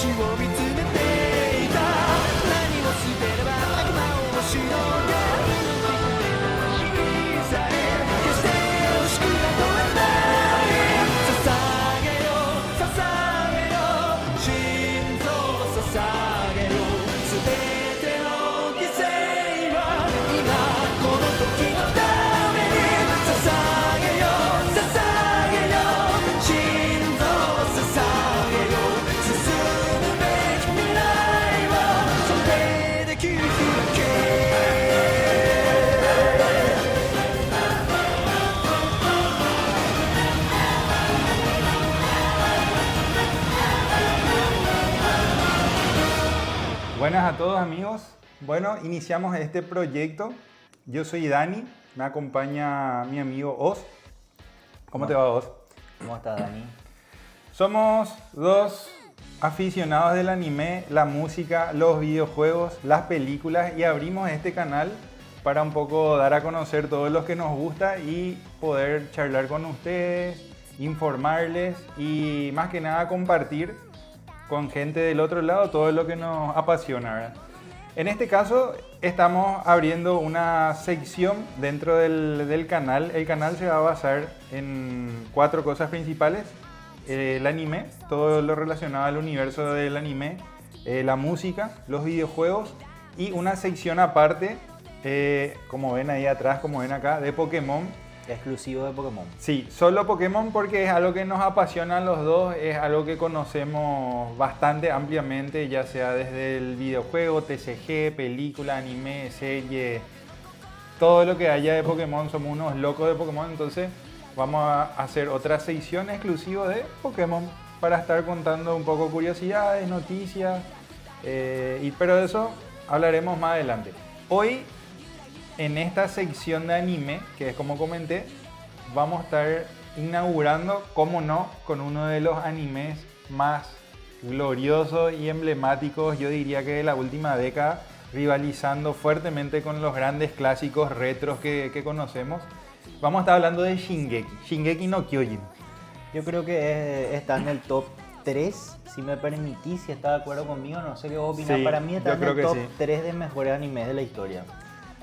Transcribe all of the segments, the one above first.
を見つめていた。何を捨てれば悪魔をしのげ。さえ決して惜しくは問えない。捧げよ捧げよ心臓を捧げよ。全ての犠牲は今この時のために。捧げよ捧げよ心臓を捧げよ。進むべき未来はそれで切り開け。Buenas a todos amigos. Bueno, iniciamos este proyecto. Yo soy Dani, me acompaña mi amigo Oz. ¿Cómo te va, Oz? ¿Cómo estás, Dani? Somos dos aficionados del anime, la música, los videojuegos, las películas y abrimos este canal para un poco dar a conocer todo lo que nos gusta y poder charlar con ustedes, informarles y más que nada compartir con gente del otro lado todo lo que nos apasiona, ¿verdad? En este caso estamos abriendo una sección dentro del canal. El canal se va a basar en 4 cosas principales: el anime, todo lo relacionado al universo del anime, la música, los videojuegos y una sección aparte, como ven ahí atrás, como ven acá, de Pokémon. Exclusivo de Pokémon. Sí, solo Pokémon porque es algo que nos apasiona a los dos, es algo que conocemos bastante ampliamente, ya sea desde el videojuego, TCG, película, anime, serie, todo lo que haya de Pokémon, somos unos locos de Pokémon, entonces vamos a hacer otra sección exclusiva de Pokémon para estar contando un poco curiosidades, noticias, pero de eso hablaremos más adelante. Hoy, en esta sección de anime, que es como comenté, vamos a estar inaugurando, como no, con uno de los animes más gloriosos y emblemáticos, yo diría que de la última década, rivalizando fuertemente con los grandes clásicos retros que conocemos. Vamos a estar hablando de Shingeki no Kyojin. Yo creo que está en el top 3, si me permitís, si estás de acuerdo conmigo, no sé qué vos opinás. Sí, para mí está yo en creo el que top sí. 3 de mejores animes de la historia.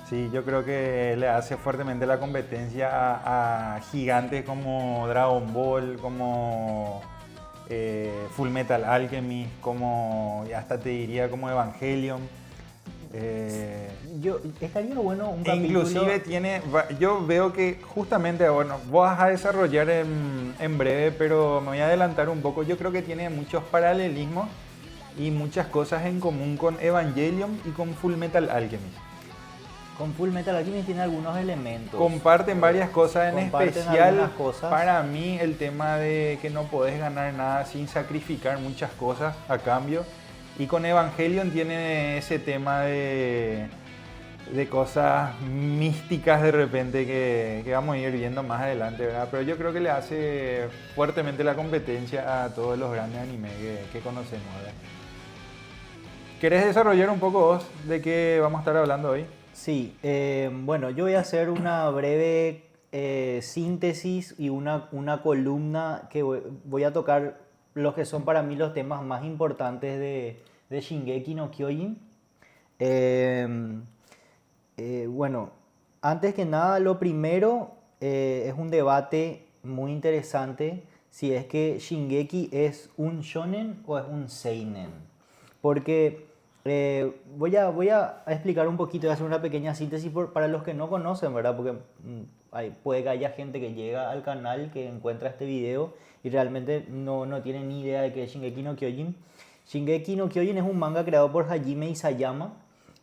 Sí, yo creo que le hace fuertemente la competencia a gigantes como Dragon Ball, como Full Metal Alchemist, como hasta te diría como Evangelion. Estaría bueno un E capítulo. inclusive yo veo que justamente, bueno, vos vas a desarrollar en breve, pero me voy a adelantar un poco. Yo creo que tiene muchos paralelismos y muchas cosas en común con Evangelion y con Full Metal Alchemist. Con Full Metal Alchemist tiene algunos elementos. Comparten varias cosas, en Comparten especial algunas cosas. para mí el tema de que no podés ganar nada sin sacrificar muchas cosas a cambio. Y con Evangelion tiene ese tema de cosas místicas de repente que vamos a ir viendo más adelante, ¿verdad? Pero yo creo que le hace fuertemente la competencia a todos los grandes animes que conocemos, ¿verdad? ¿Querés desarrollar un poco vos de qué vamos a estar hablando hoy? Sí, bueno, yo voy a hacer una breve síntesis y una columna que voy a tocar los que son para mí los temas más importantes de Shingeki no Kyojin. Bueno, antes que nada, lo primero es un debate muy interesante si es que Shingeki es un shonen o es un seinen. Porque voy a explicar un poquito y hacer una pequeña síntesis para los que no conocen, ¿verdad? Porque puede que haya gente que llega al canal, que encuentra este video y realmente no tiene ni idea de qué es Shingeki no Kyojin. Shingeki no Kyojin es un manga creado por Hajime Isayama.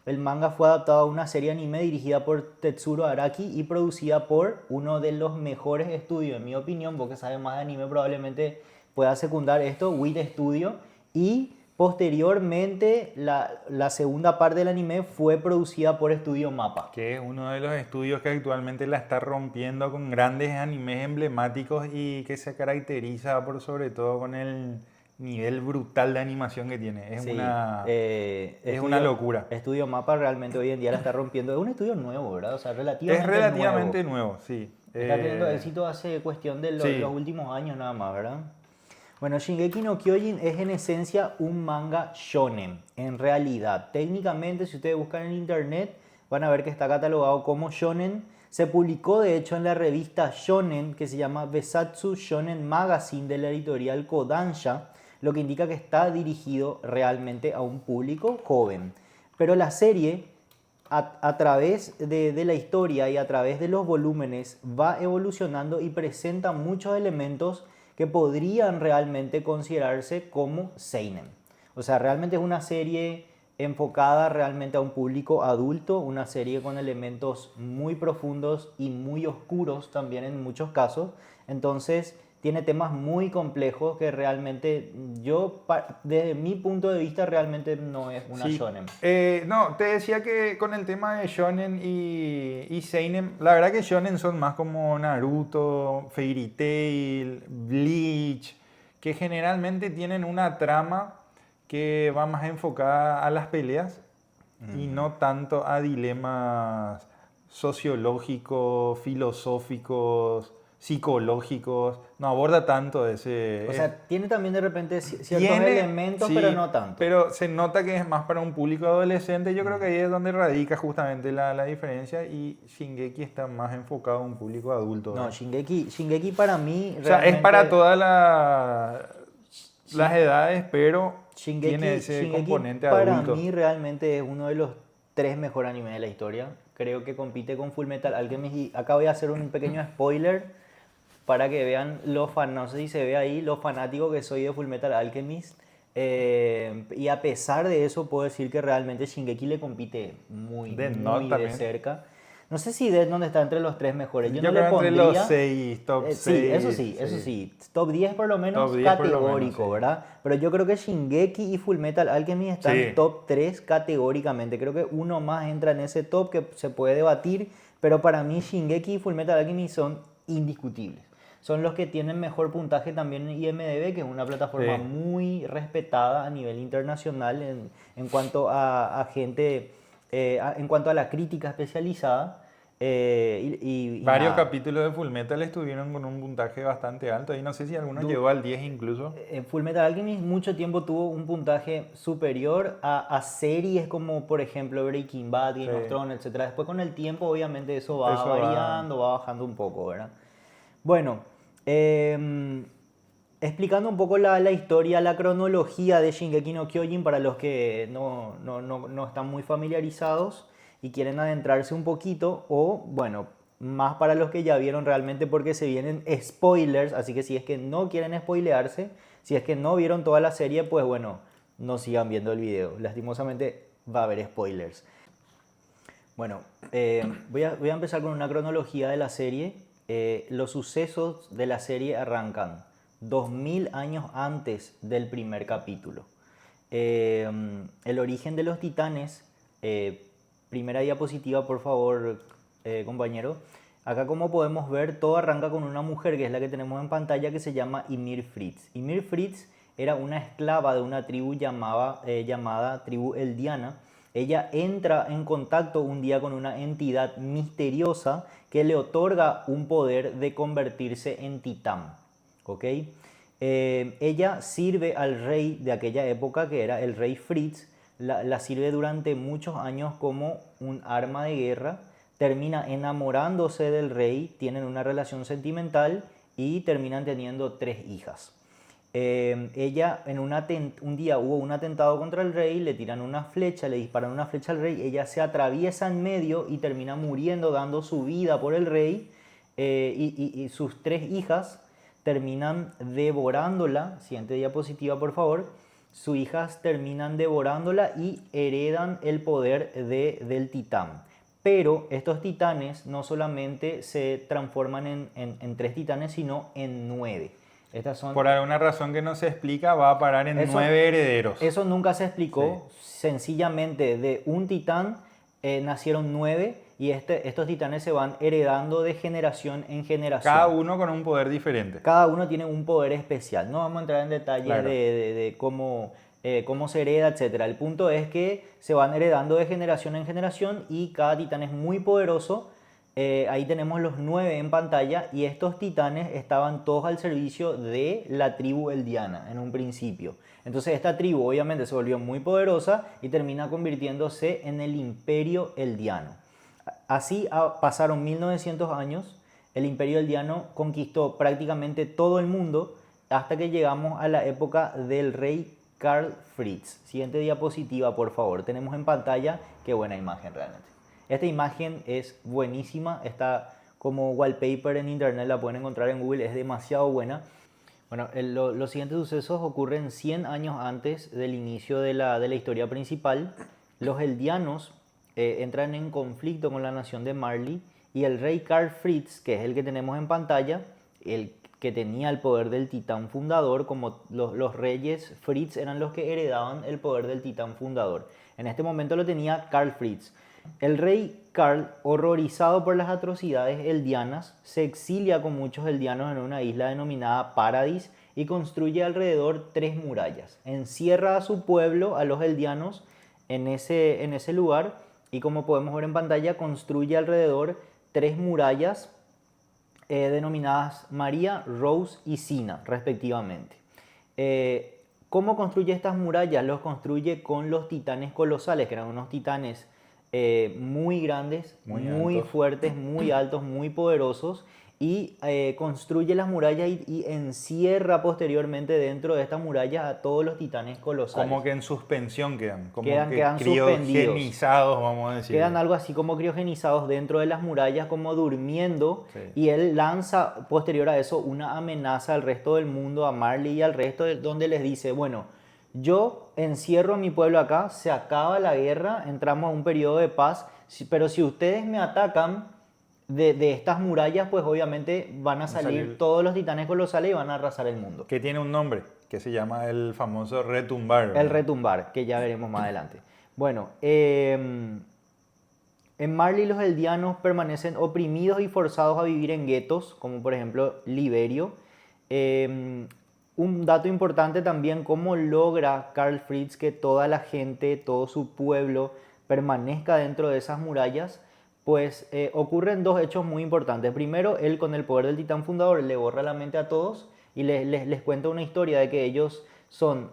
El manga fue adaptado a una serie anime dirigida por Tetsuro Araki y producida por uno de los mejores estudios, en mi opinión, porque sabe más de anime probablemente pueda secundar esto, WIT Studio. Y posteriormente la segunda parte del anime fue producida por Estudio Mappa. Que es uno de los estudios que actualmente la está rompiendo con grandes animes emblemáticos y que se caracteriza por sobre todo con el nivel brutal de animación que tiene. Es, Sí, una locura. Estudio Mappa realmente hoy en día la está rompiendo. Es un estudio nuevo, ¿verdad? O sea, Es relativamente nuevo, sí. Está teniendo éxito hace cuestión de los últimos años nada más, ¿verdad? Bueno, Shingeki no Kyojin es en esencia un manga shonen, en realidad. Técnicamente, si ustedes buscan en internet, van a ver que está catalogado como shonen. Se publicó, de hecho, en la revista Shonen, que se llama Besatsu Shonen Magazine de la editorial Kodansha, lo que indica que está dirigido realmente a un público joven. Pero la serie, a través de la historia y a través de los volúmenes, va evolucionando y presenta muchos elementos que podrían realmente considerarse como seinen. O sea, realmente es una serie enfocada realmente a un público adulto, una serie con elementos muy profundos y muy oscuros también en muchos casos. Entonces, tiene temas muy complejos que realmente desde mi punto de vista, realmente no es una Sí. shonen. No, te decía que con el tema de shonen y seinen, la verdad que shonen son más como Naruto, Fairy Tail, Bleach, que generalmente tienen una trama que va más enfocada a las peleas y no tanto a dilemas sociológicos, filosóficos, psicológicos. No aborda tanto ese... O sea, tiene también de repente ciertos tiene, elementos, sí, pero no tanto. pero se nota que es más para un público adolescente. Yo creo que ahí es donde radica justamente la diferencia, y Shingeki está más enfocado a un público adulto, No, ¿verdad? Shingeki para mí O sea, es realmente... para todas las edades, pero Shingeki, tiene ese Shingeki componente para adulto. mí realmente es uno de los 3 mejores animes de la historia. Creo que compite con Fullmetal Alchemist y acá voy a hacer un pequeño spoiler para que vean los fans, no sé si se ve ahí, los fanáticos que soy de Fullmetal Alchemist. Y a pesar de eso puedo decir que realmente Shingeki le compite muy, Death muy Note de también. cerca. No sé si Death Note está entre los 3 mejores. Yo no creo le entre pondría... los 6, top 6. Sí, eso sí. Top 10 por lo menos Top 10 por lo menos, categórico, sí. ¿verdad? Pero yo creo que Shingeki y Fullmetal Alchemist están Sí. top 3 categóricamente. Creo que uno más entra en ese top que se puede debatir, pero para mí Shingeki y Fullmetal Alchemist son indiscutibles. Son los que tienen mejor puntaje también en IMDb, que es una plataforma Sí. muy respetada a nivel internacional en cuanto a gente, en cuanto a la crítica especializada. Y Varios nada. capítulos de Fullmetal estuvieron con un puntaje bastante alto y no sé si alguno llegó al 10 incluso. Fullmetal Alchemist mucho tiempo tuvo un puntaje superior a series como por ejemplo Breaking Bad, Game Sí. of Thrones, etc. Después con el tiempo obviamente eso va Eso va- variando, va bajando un poco, ¿verdad? Bueno, explicando un poco la historia, la cronología de Shingeki no Kyojin para los que no están muy familiarizados y quieren adentrarse un poquito, o bueno, más para los que ya vieron realmente porque se vienen spoilers, así que si es que no quieren spoilearse, si es que no vieron toda la serie, pues bueno, no sigan viendo el video. Lastimosamente va a haber spoilers. Bueno, voy a empezar con una cronología de la serie. Los sucesos de la serie arrancan 2000 años antes del primer capítulo. El origen de los titanes, primera diapositiva por favor, compañero. Acá como podemos ver, todo arranca con una mujer que es la que tenemos en pantalla, que se llama Ymir Fritz. Ymir Fritz era una esclava de una tribu llamada tribu Eldiana. Ella entra en contacto un día con una entidad misteriosa que le otorga un poder de convertirse en titán. ¿Ok? Ella sirve al rey de aquella época, que era el rey Fritz, la sirve durante muchos años como un arma de guerra, termina enamorándose del rey, tienen una relación sentimental y terminan teniendo 3 hijas. Ella un día hubo un atentado contra el rey, le tiran una flecha, le disparan una flecha al rey, ella se atraviesa en medio y termina muriendo dando su vida por el rey, y sus 3 hijas terminan devorándola. Siguiente diapositiva por favor. Sus hijas terminan devorándola y heredan el poder del titán. Pero estos titanes no solamente se transforman en 3 titanes, sino en 9. Estas son, Por alguna razón que no se explica, va a parar en Eso- 9 herederos. eso nunca se explicó. Sencillamente de un titán nacieron 9 y estos titanes se van heredando de generación en generación. Cada uno con un poder diferente. Cada uno tiene un poder especial. No vamos a entrar en detalles Claro. de cómo se hereda, etc. El punto es que se van heredando de generación en generación y cada titán es muy poderoso. Ahí tenemos los 9 en pantalla y estos titanes estaban todos al servicio de la tribu eldiana en un principio. Entonces esta tribu obviamente se volvió muy poderosa y termina convirtiéndose en el imperio eldiano. Así pasaron 1900 años, el imperio eldiano conquistó prácticamente todo el mundo hasta que llegamos a la época del rey Karl Fritz. Siguiente diapositiva, por favor. Tenemos en pantalla, qué buena imagen realmente. Esta imagen es buenísima, está como wallpaper en internet, la pueden encontrar en Google, es demasiado buena. Bueno, los siguientes sucesos ocurren 100 años antes del inicio de la historia principal. Los eldianos entran en conflicto con la nación de Marley y el rey Karl Fritz, que es el que tenemos en pantalla, el que tenía el poder del titán fundador, como los reyes Fritz eran los que heredaban el poder del titán fundador. En este momento lo tenía Karl Fritz. El rey Karl, horrorizado por las atrocidades eldianas, se exilia con muchos eldianos en una isla denominada Paradis y construye alrededor 3 murallas. Encierra a su pueblo, a los eldianos, en ese lugar y, como podemos ver en pantalla, construye alrededor 3 murallas denominadas María, Rose y Sina, respectivamente. ¿Cómo construye estas murallas? Los construye con los titanes colosales, que eran unos titanes muy grandes, muy fuertes, muy altos, muy poderosos, y construye las murallas y encierra posteriormente dentro de estas murallas a todos los titanes colosales. Como que en suspensión quedan, como Quedan que criogenizados, vamos a decir. Quedan algo así como criogenizados dentro de las murallas, como durmiendo, Sí. y él lanza posterior a eso una amenaza al resto del mundo, a Marley y al resto, donde les dice, bueno, yo encierro a mi pueblo acá, se acaba la guerra, entramos a un periodo de paz, pero si ustedes me atacan de estas murallas, pues obviamente van a salir todos los titanes colosales y van a arrasar el mundo. Que tiene un nombre, que se llama el famoso retumbar, ¿verdad? El retumbar, que ya veremos más adelante. Bueno, en Marley los eldianos permanecen oprimidos y forzados a vivir en guetos, como por ejemplo Liberio. Un dato importante también, cómo logra Karl Fritz que toda la gente, todo su pueblo permanezca dentro de esas murallas. Pues ocurren 2 hechos muy importantes. Primero, él con el poder del titán fundador le borra la mente a todos y les cuenta una historia de que ellos son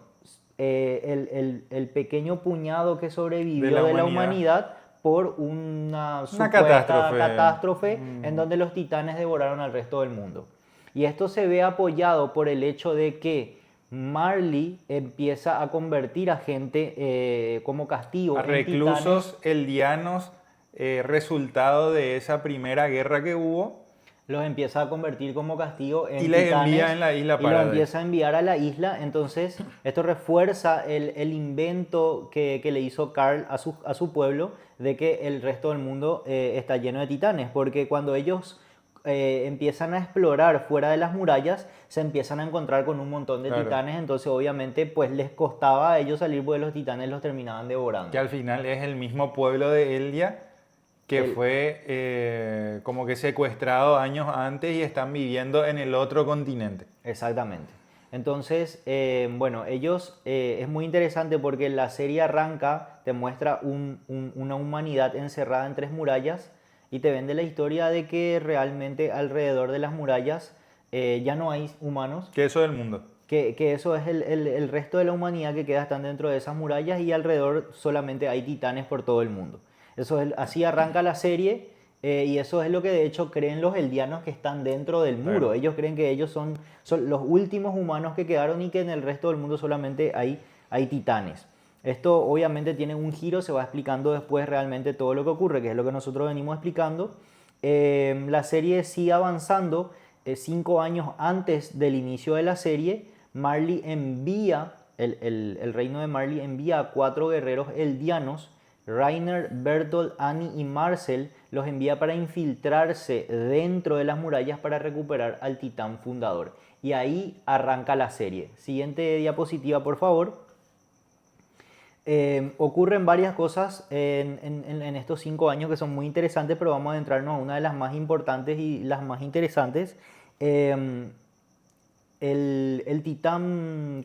el pequeño puñado que sobrevivió de la humanidad por una supuesta catástrofe en donde los titanes devoraron al resto del mundo. Y esto se ve apoyado por el hecho de que Marley empieza a convertir a gente como castigo a en reclusos titanes. eldianos, resultado de esa primera guerra que hubo. Los empieza a convertir como castigo en Y les titanes, envía en la isla y los Paradise. empieza a enviar a la isla. Entonces esto refuerza el invento que le hizo Karl a su pueblo de que el resto del mundo está lleno de titanes, porque cuando ellos empiezan a explorar fuera de las murallas, se empiezan a encontrar con un montón de titanes, entonces obviamente pues les costaba a ellos salir porque los titanes los terminaban devorando. Que al final es el mismo pueblo de Eldia que fue como que secuestrado años antes y están viviendo en el otro continente. Exactamente. Entonces, bueno, ellos, es muy interesante porque la serie arranca, te muestra una humanidad encerrada en 3 murallas y te vende la historia de que realmente alrededor de las murallas ya no hay humanos. Que eso del mundo. Que eso es el resto de la humanidad que queda están dentro de esas murallas y alrededor solamente hay titanes por todo el mundo. Así arranca la serie y eso es lo que de hecho creen los eldianos que están dentro del muro. Claro. Ellos creen que ellos son los últimos humanos que quedaron y que en el resto del mundo solamente hay titanes. Esto obviamente tiene un giro, se va explicando después realmente todo lo que ocurre, que es lo que nosotros venimos explicando. La serie sigue avanzando. 5 años antes del inicio de la serie, Marley envía, el reino de Marley envía a 4 guerreros eldianos, Rainer, Bertolt, Annie y Marcel, los envía para infiltrarse dentro de las murallas para recuperar al titán fundador. Y ahí arranca la serie. Siguiente diapositiva, por favor. Ocurren varias cosas en estos 5 años que son muy interesantes, pero vamos a adentrarnos a una de las más importantes y las más interesantes. Un titán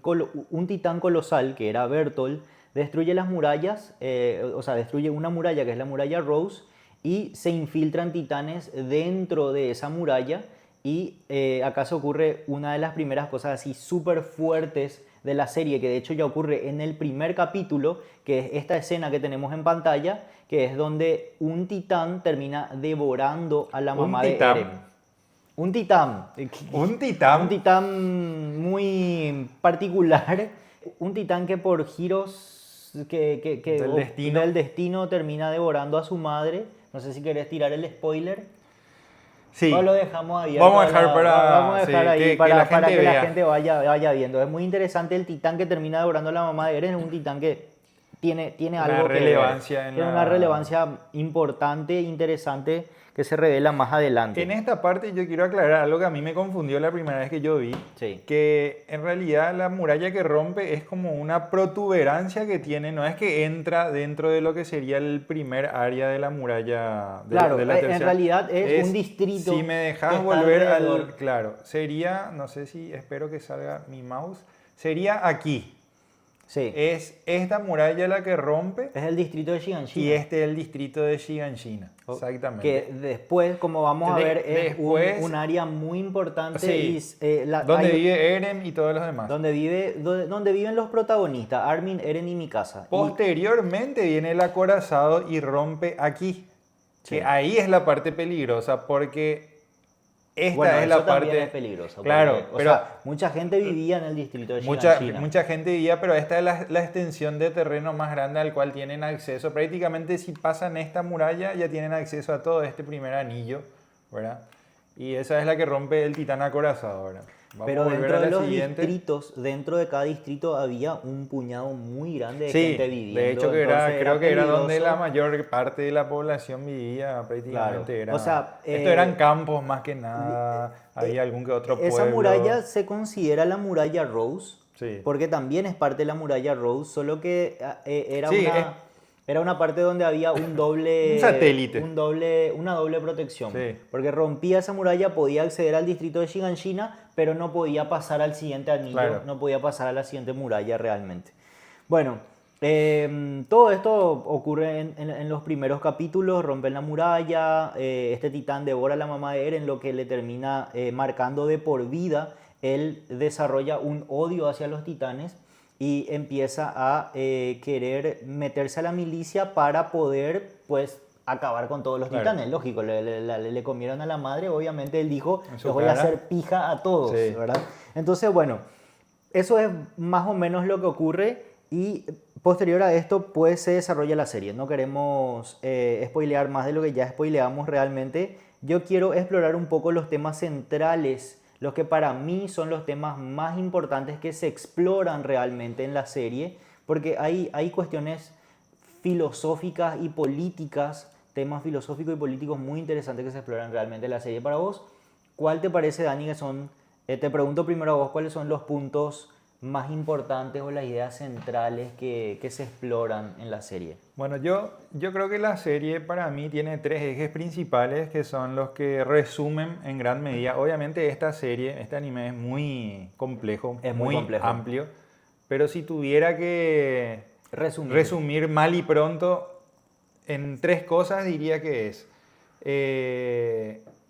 colosal, que era Bertolt, destruye las murallas, destruye una muralla que es la muralla Rose, y se infiltran titanes dentro de esa muralla y acá se ocurre una de las primeras cosas así súper fuertes de la serie, que de hecho ya ocurre en el primer capítulo, que es esta escena que tenemos en pantalla, que es donde un titán termina devorando a la ¿Un mamá de titán? Eren. Un titán. Un titán. Un titán muy particular. Un titán que por giros del destino termina devorando a su madre. No sé si querés tirar el spoiler. Sí. O lo dejamos abierto. Vamos a dejar vamos a dejar sí, ahí que para la que gente la vea. gente vaya viendo. Es muy interesante el titán que termina devorando a la mamá de Eren. Es un titán que tiene Una algo que ver. relevancia en Tiene la- una relevancia importante, interesante, que se revela más adelante. En esta parte yo quiero aclarar algo que a mí me confundió la primera vez que yo vi. Sí. Que en realidad la muralla que rompe es como una protuberancia que tiene, no es que entra dentro de lo que sería el primer área de la muralla de, Claro, de la en tercera. realidad es un distrito Si me que dejas está volver alrededor. al... Claro, sería, no sé si, espero que salga mi mouse, sería aquí. Sí. Es esta muralla la que rompe Es el distrito de Shiganshina. y este es el distrito de Shiganshina. Exactamente. Que después, como vamos a ver, es después- un área muy importante. Sí, y, donde vive Eren y todos los demás. donde viven los protagonistas, Armin, Eren y Mikasa. Posteriormente viene el acorazado y rompe aquí. Sí. Que ahí es la parte peligrosa porque esta Bueno, es eso la también parte... es peligroso. Claro, porque, o pero sea, mucha gente vivía en el distrito de mucha, Shiganshina. mucha gente vivía, pero esta es la extensión de terreno más grande al cual tienen acceso. Prácticamente si pasan esta muralla ya tienen acceso a todo este primer anillo, ¿verdad? Y esa es la que rompe el titán acorazado, ¿verdad? Vamos Pero a volver dentro a de la los siguiente. distritos, dentro de cada distrito había un puñado muy grande de Sí, gente viviendo. de hecho que entonces creo que era donde peligroso. la mayor parte de la población vivía prácticamente. Claro. Era, O sea, esto eran campos más que nada, había algún que otro pueblo. Esa muralla se considera la muralla Rose, Sí. porque también es parte de la muralla Rose, solo que era, Sí, era una parte donde había un doble... Un satélite. Una doble protección. Sí. Porque rompía esa muralla, podía acceder al distrito de Shiganshina, pero no podía pasar al siguiente anillo, Claro. no podía pasar a la siguiente muralla realmente. Bueno, todo esto ocurre en los primeros capítulos, rompen la muralla, este titán devora a la mamá de Eren, lo que le termina marcando de por vida. Él desarrolla un odio hacia los titanes y empieza a querer meterse a la milicia para poder, pues, acabar con todos los Claro. titanes. Lógico, le comieron a la madre, obviamente él dijo, En su les voy a cara. hacer pija a todos, Sí. ¿verdad? Entonces, bueno, eso es más o menos lo que ocurre y posterior a esto pues se desarrolla la serie. No queremos spoilear más de lo que ya spoileamos realmente. Yo quiero explorar un poco los temas centrales, los que para mí son los temas más importantes que se exploran realmente en la serie, porque hay cuestiones filosóficas y políticas, temas filosóficos y políticos muy interesantes que se exploran realmente en la serie. Para vos, ¿cuál te parece, Dani, que son, te pregunto primero a vos, cuáles son los puntos más importantes o las ideas centrales que se exploran en la serie? Bueno, yo creo que la serie para mí tiene tres ejes principales que son los que resumen en gran medida. Obviamente esta serie, este anime es muy complejo, Es muy complejo. amplio, pero si tuviera que resumir mal y pronto en tres cosas diría que es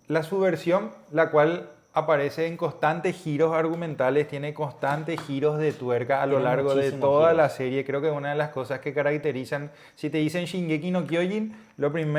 la subversión, la cual aparece en constantes giros argumentales, tiene constantes giros de tuerca a lo Tiene largo de muchísimos toda giros. la serie. Creo que una de las cosas que caracterizan, si te dicen Shingeki no Kyojin,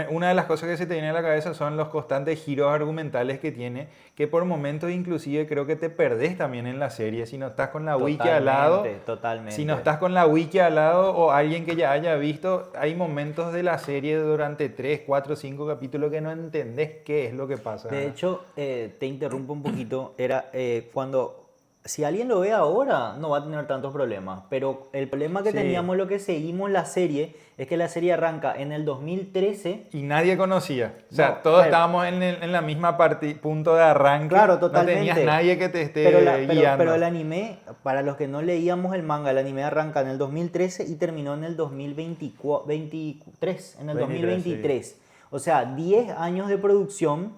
una de las cosas que se te viene a la cabeza son los constantes giros argumentales que tiene, que por momentos inclusive creo que te perdés también en la serie. Si no estás con la wiki al lado, Totalmente. si no estás con la wiki al lado o alguien que ya haya visto, hay momentos de la serie durante 3, 4, 5 capítulos que no entendés qué es lo que pasa. De hecho, te interrumpo un poquito, era cuando... Si alguien lo ve ahora, no va a tener tantos problemas, pero el problema que Sí. teníamos, lo que seguimos la serie, es que la serie arranca en el 2013. Y nadie conocía. O sea, No, todos pero- estábamos en la misma punto de arranque. Claro, totalmente. No tenías nadie que te esté guiando. Pero el anime, para los que no leíamos el manga, el anime arranca en el 2013 y terminó en el 2023, en el 2023. O sea, 10 años de producción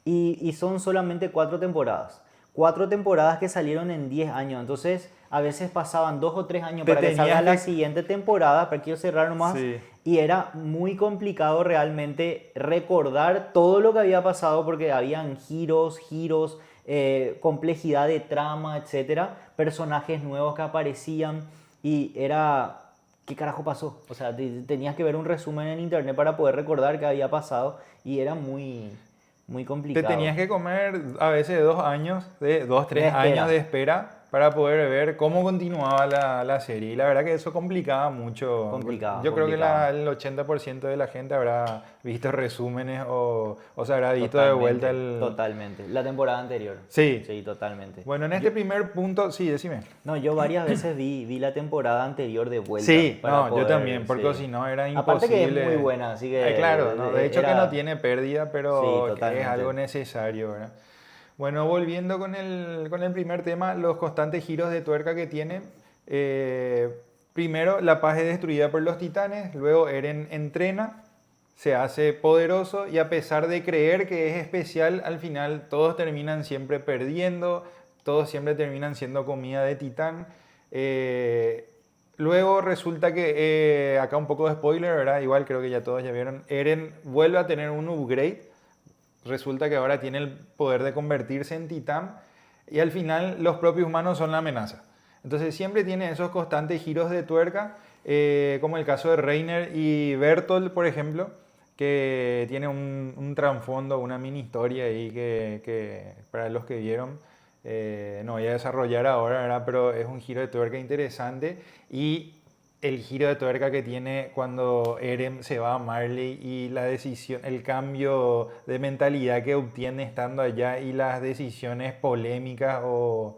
y son solamente 4 temporadas. 4 temporadas que salieron en 10 años. Entonces, a veces pasaban 2 o 3 años Te para que tenías salga la que- siguiente temporada. Pero quiero cerrar nomás. Sí. Y era muy complicado realmente recordar todo lo que había pasado porque habían giros, complejidad de trama, etcétera, personajes nuevos que aparecían y era... ¿Qué carajo pasó? O sea, tenías que ver un resumen en internet para poder recordar qué había pasado y era muy Te complicado. tenías que comer a veces 2 años, de 2, 3 De espera. años de espera para poder ver cómo continuaba la serie. Y la verdad que eso complicaba mucho. Complicado, Yo creo que complicado. el 80% de la gente habrá visto resúmenes o se habrá visto de Totalmente, vuelta el... totalmente. La temporada anterior. Sí. Sí, totalmente. Bueno, en Yo, este primer punto, sí, decime. no, yo varias veces vi la temporada anterior de vuelta Sí, para no, yo poder, también, porque sí. si no era Aparte que es muy imposible. buena, así que Claro, no, de hecho que no era... tiene pérdida, Sí, pero que es algo totalmente. necesario, ¿verdad? Bueno, volviendo con el primer tema, los constantes giros de tuerca que tiene. Primero, la paz es destruida por los titanes, luego Eren entrena, se hace poderoso y a pesar de creer que es especial, al final todos terminan siempre perdiendo, todos siempre terminan siendo comida de titán. Eh, Luego resulta que, acá un poco de spoiler, ¿verdad? Igual creo que ya todos ya vieron, Eren vuelve a tener un upgrade. Resulta que ahora tiene el poder de convertirse en titán y al final los propios humanos son la amenaza. Entonces siempre tiene esos constantes giros de tuerca, como el caso de Reiner y Bertolt, por ejemplo, que tiene un trasfondo, una mini historia ahí que para los que vieron, no voy a desarrollar ahora, ¿verdad? Pero es un giro de tuerca interesante y el giro de tuerca que tiene cuando Eren se va a Marley y la decisión, el cambio de mentalidad que obtiene estando allá y las decisiones polémicas o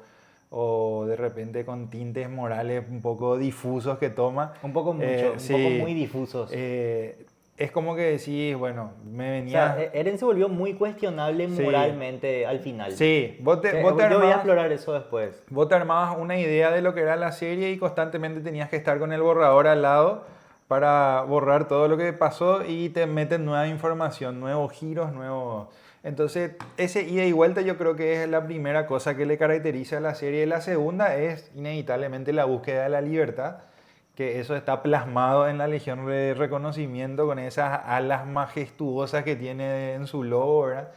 de repente con tintes morales un poco difusos que toma. Un poco mucho, un poco muy Sí, difusos. es como que decís, bueno, me O sea, venía... Eren se volvió muy cuestionable Sí, moralmente al final. sí, Yo voy a explorar eso después. vos te armabas una idea de lo que era la serie y constantemente tenías que estar con el borrador al lado para borrar todo lo que pasó y te meten nueva información, nuevos giros, nuevos... Entonces, ese ida y vuelta yo creo que es la primera cosa que le caracteriza a la serie. La segunda es inevitablemente la búsqueda de la libertad, que eso está plasmado en la Legión de Reconocimiento con esas alas majestuosas que tiene en su logo, ¿verdad?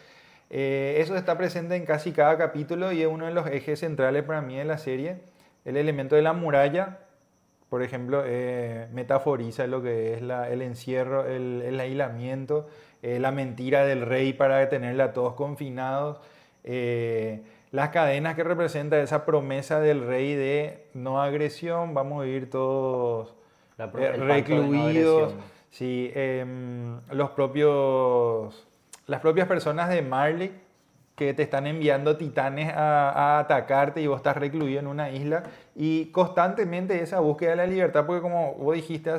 Eso está presente en casi cada capítulo y es uno de los ejes centrales para mí de la serie. El elemento de la muralla, por ejemplo, metaforiza lo que es el encierro, el aislamiento, la mentira del rey para tenerle a todos confinados, las cadenas que representa esa promesa del rey de no agresión, vamos a vivir todos El pacto de no recluidos, agresión. sí, las propias personas de Marley que te están enviando titanes a atacarte y vos estás recluido en una isla y constantemente esa búsqueda de la libertad, porque como vos dijiste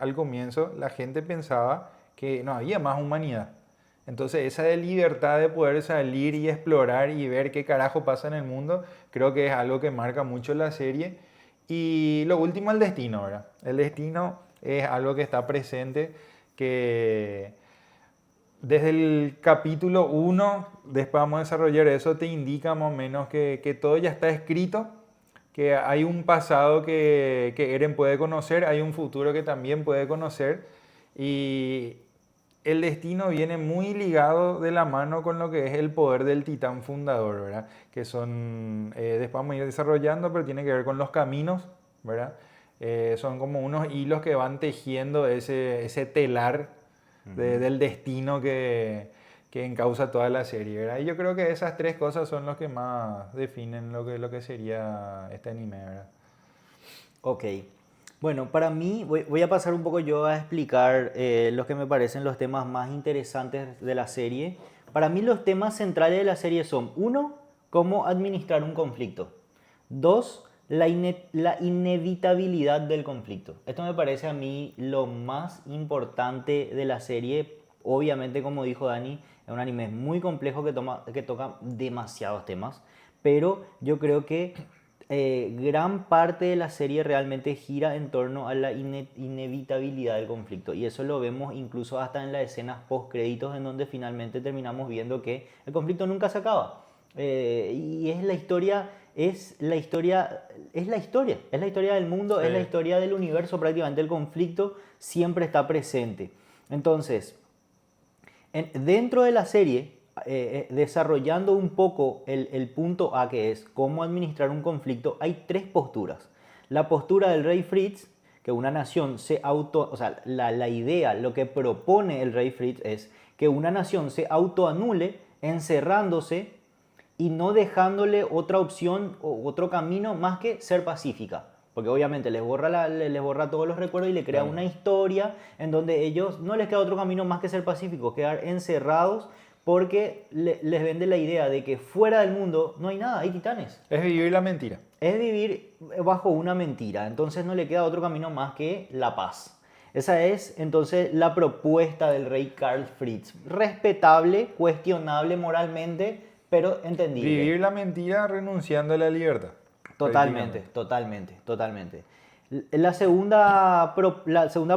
al comienzo, la gente pensaba que no había más humanidad. Entonces esa de libertad de poder salir y explorar y ver qué carajo pasa en el mundo, creo que es algo que marca mucho la serie. Y lo último, el destino, ¿verdad? El destino es algo que está presente, que desde el capítulo 1, después vamos a desarrollar eso, te indica más o menos que todo ya está escrito, que hay un pasado que Eren puede conocer, hay un futuro que también puede conocer y el destino viene muy ligado de la mano con lo que es el poder del titán fundador, ¿verdad? Que son, después vamos a ir desarrollando, pero tiene que ver con los caminos, ¿verdad? Son como unos hilos que van tejiendo ese telar del destino que encausa toda la serie, ¿verdad? Y yo creo que esas tres cosas son los que más definen lo que sería este anime, ¿verdad? Ok. Bueno, para mí, voy a pasar un poco yo a explicar los que me parecen los temas más interesantes de la serie. Para mí los temas centrales de la serie son, uno, cómo administrar un conflicto. Dos, la inevitabilidad del conflicto. Esto me parece a mí lo más importante de la serie. Obviamente, como dijo Dani, es un anime muy complejo que toca demasiados temas, pero yo creo que gran parte de la serie realmente gira en torno a la inevitabilidad del conflicto. Y eso lo vemos incluso hasta en las escenas post créditos en donde finalmente terminamos viendo que el conflicto nunca se acaba. Y es la historia es la historia, es la historia, es la historia del mundo, Sí. es la historia del universo, prácticamente el conflicto siempre está presente. Entonces, dentro de la serie, desarrollando un poco el punto A, que es cómo administrar un conflicto, hay tres posturas. La postura del rey Fritz, que una nación se o sea, la idea, lo que propone el rey Fritz es que una nación se autoanule encerrándose y no dejándole otra opción o otro camino más que ser pacífica. Porque obviamente les borra todos los recuerdos y le crea Claro. una historia en donde ellos no les queda otro camino más que ser pacíficos, quedar encerrados porque les vende la idea de que fuera del mundo no hay nada, hay titanes. Es vivir la mentira. Es vivir bajo una mentira, entonces no le queda otro camino más que la paz. Esa es entonces la propuesta del rey Karl Fritz. Respetable, cuestionable moralmente, pero entendible. Vivir la mentira renunciando a la libertad. Totalmente, prácticamente. totalmente, totalmente. La segunda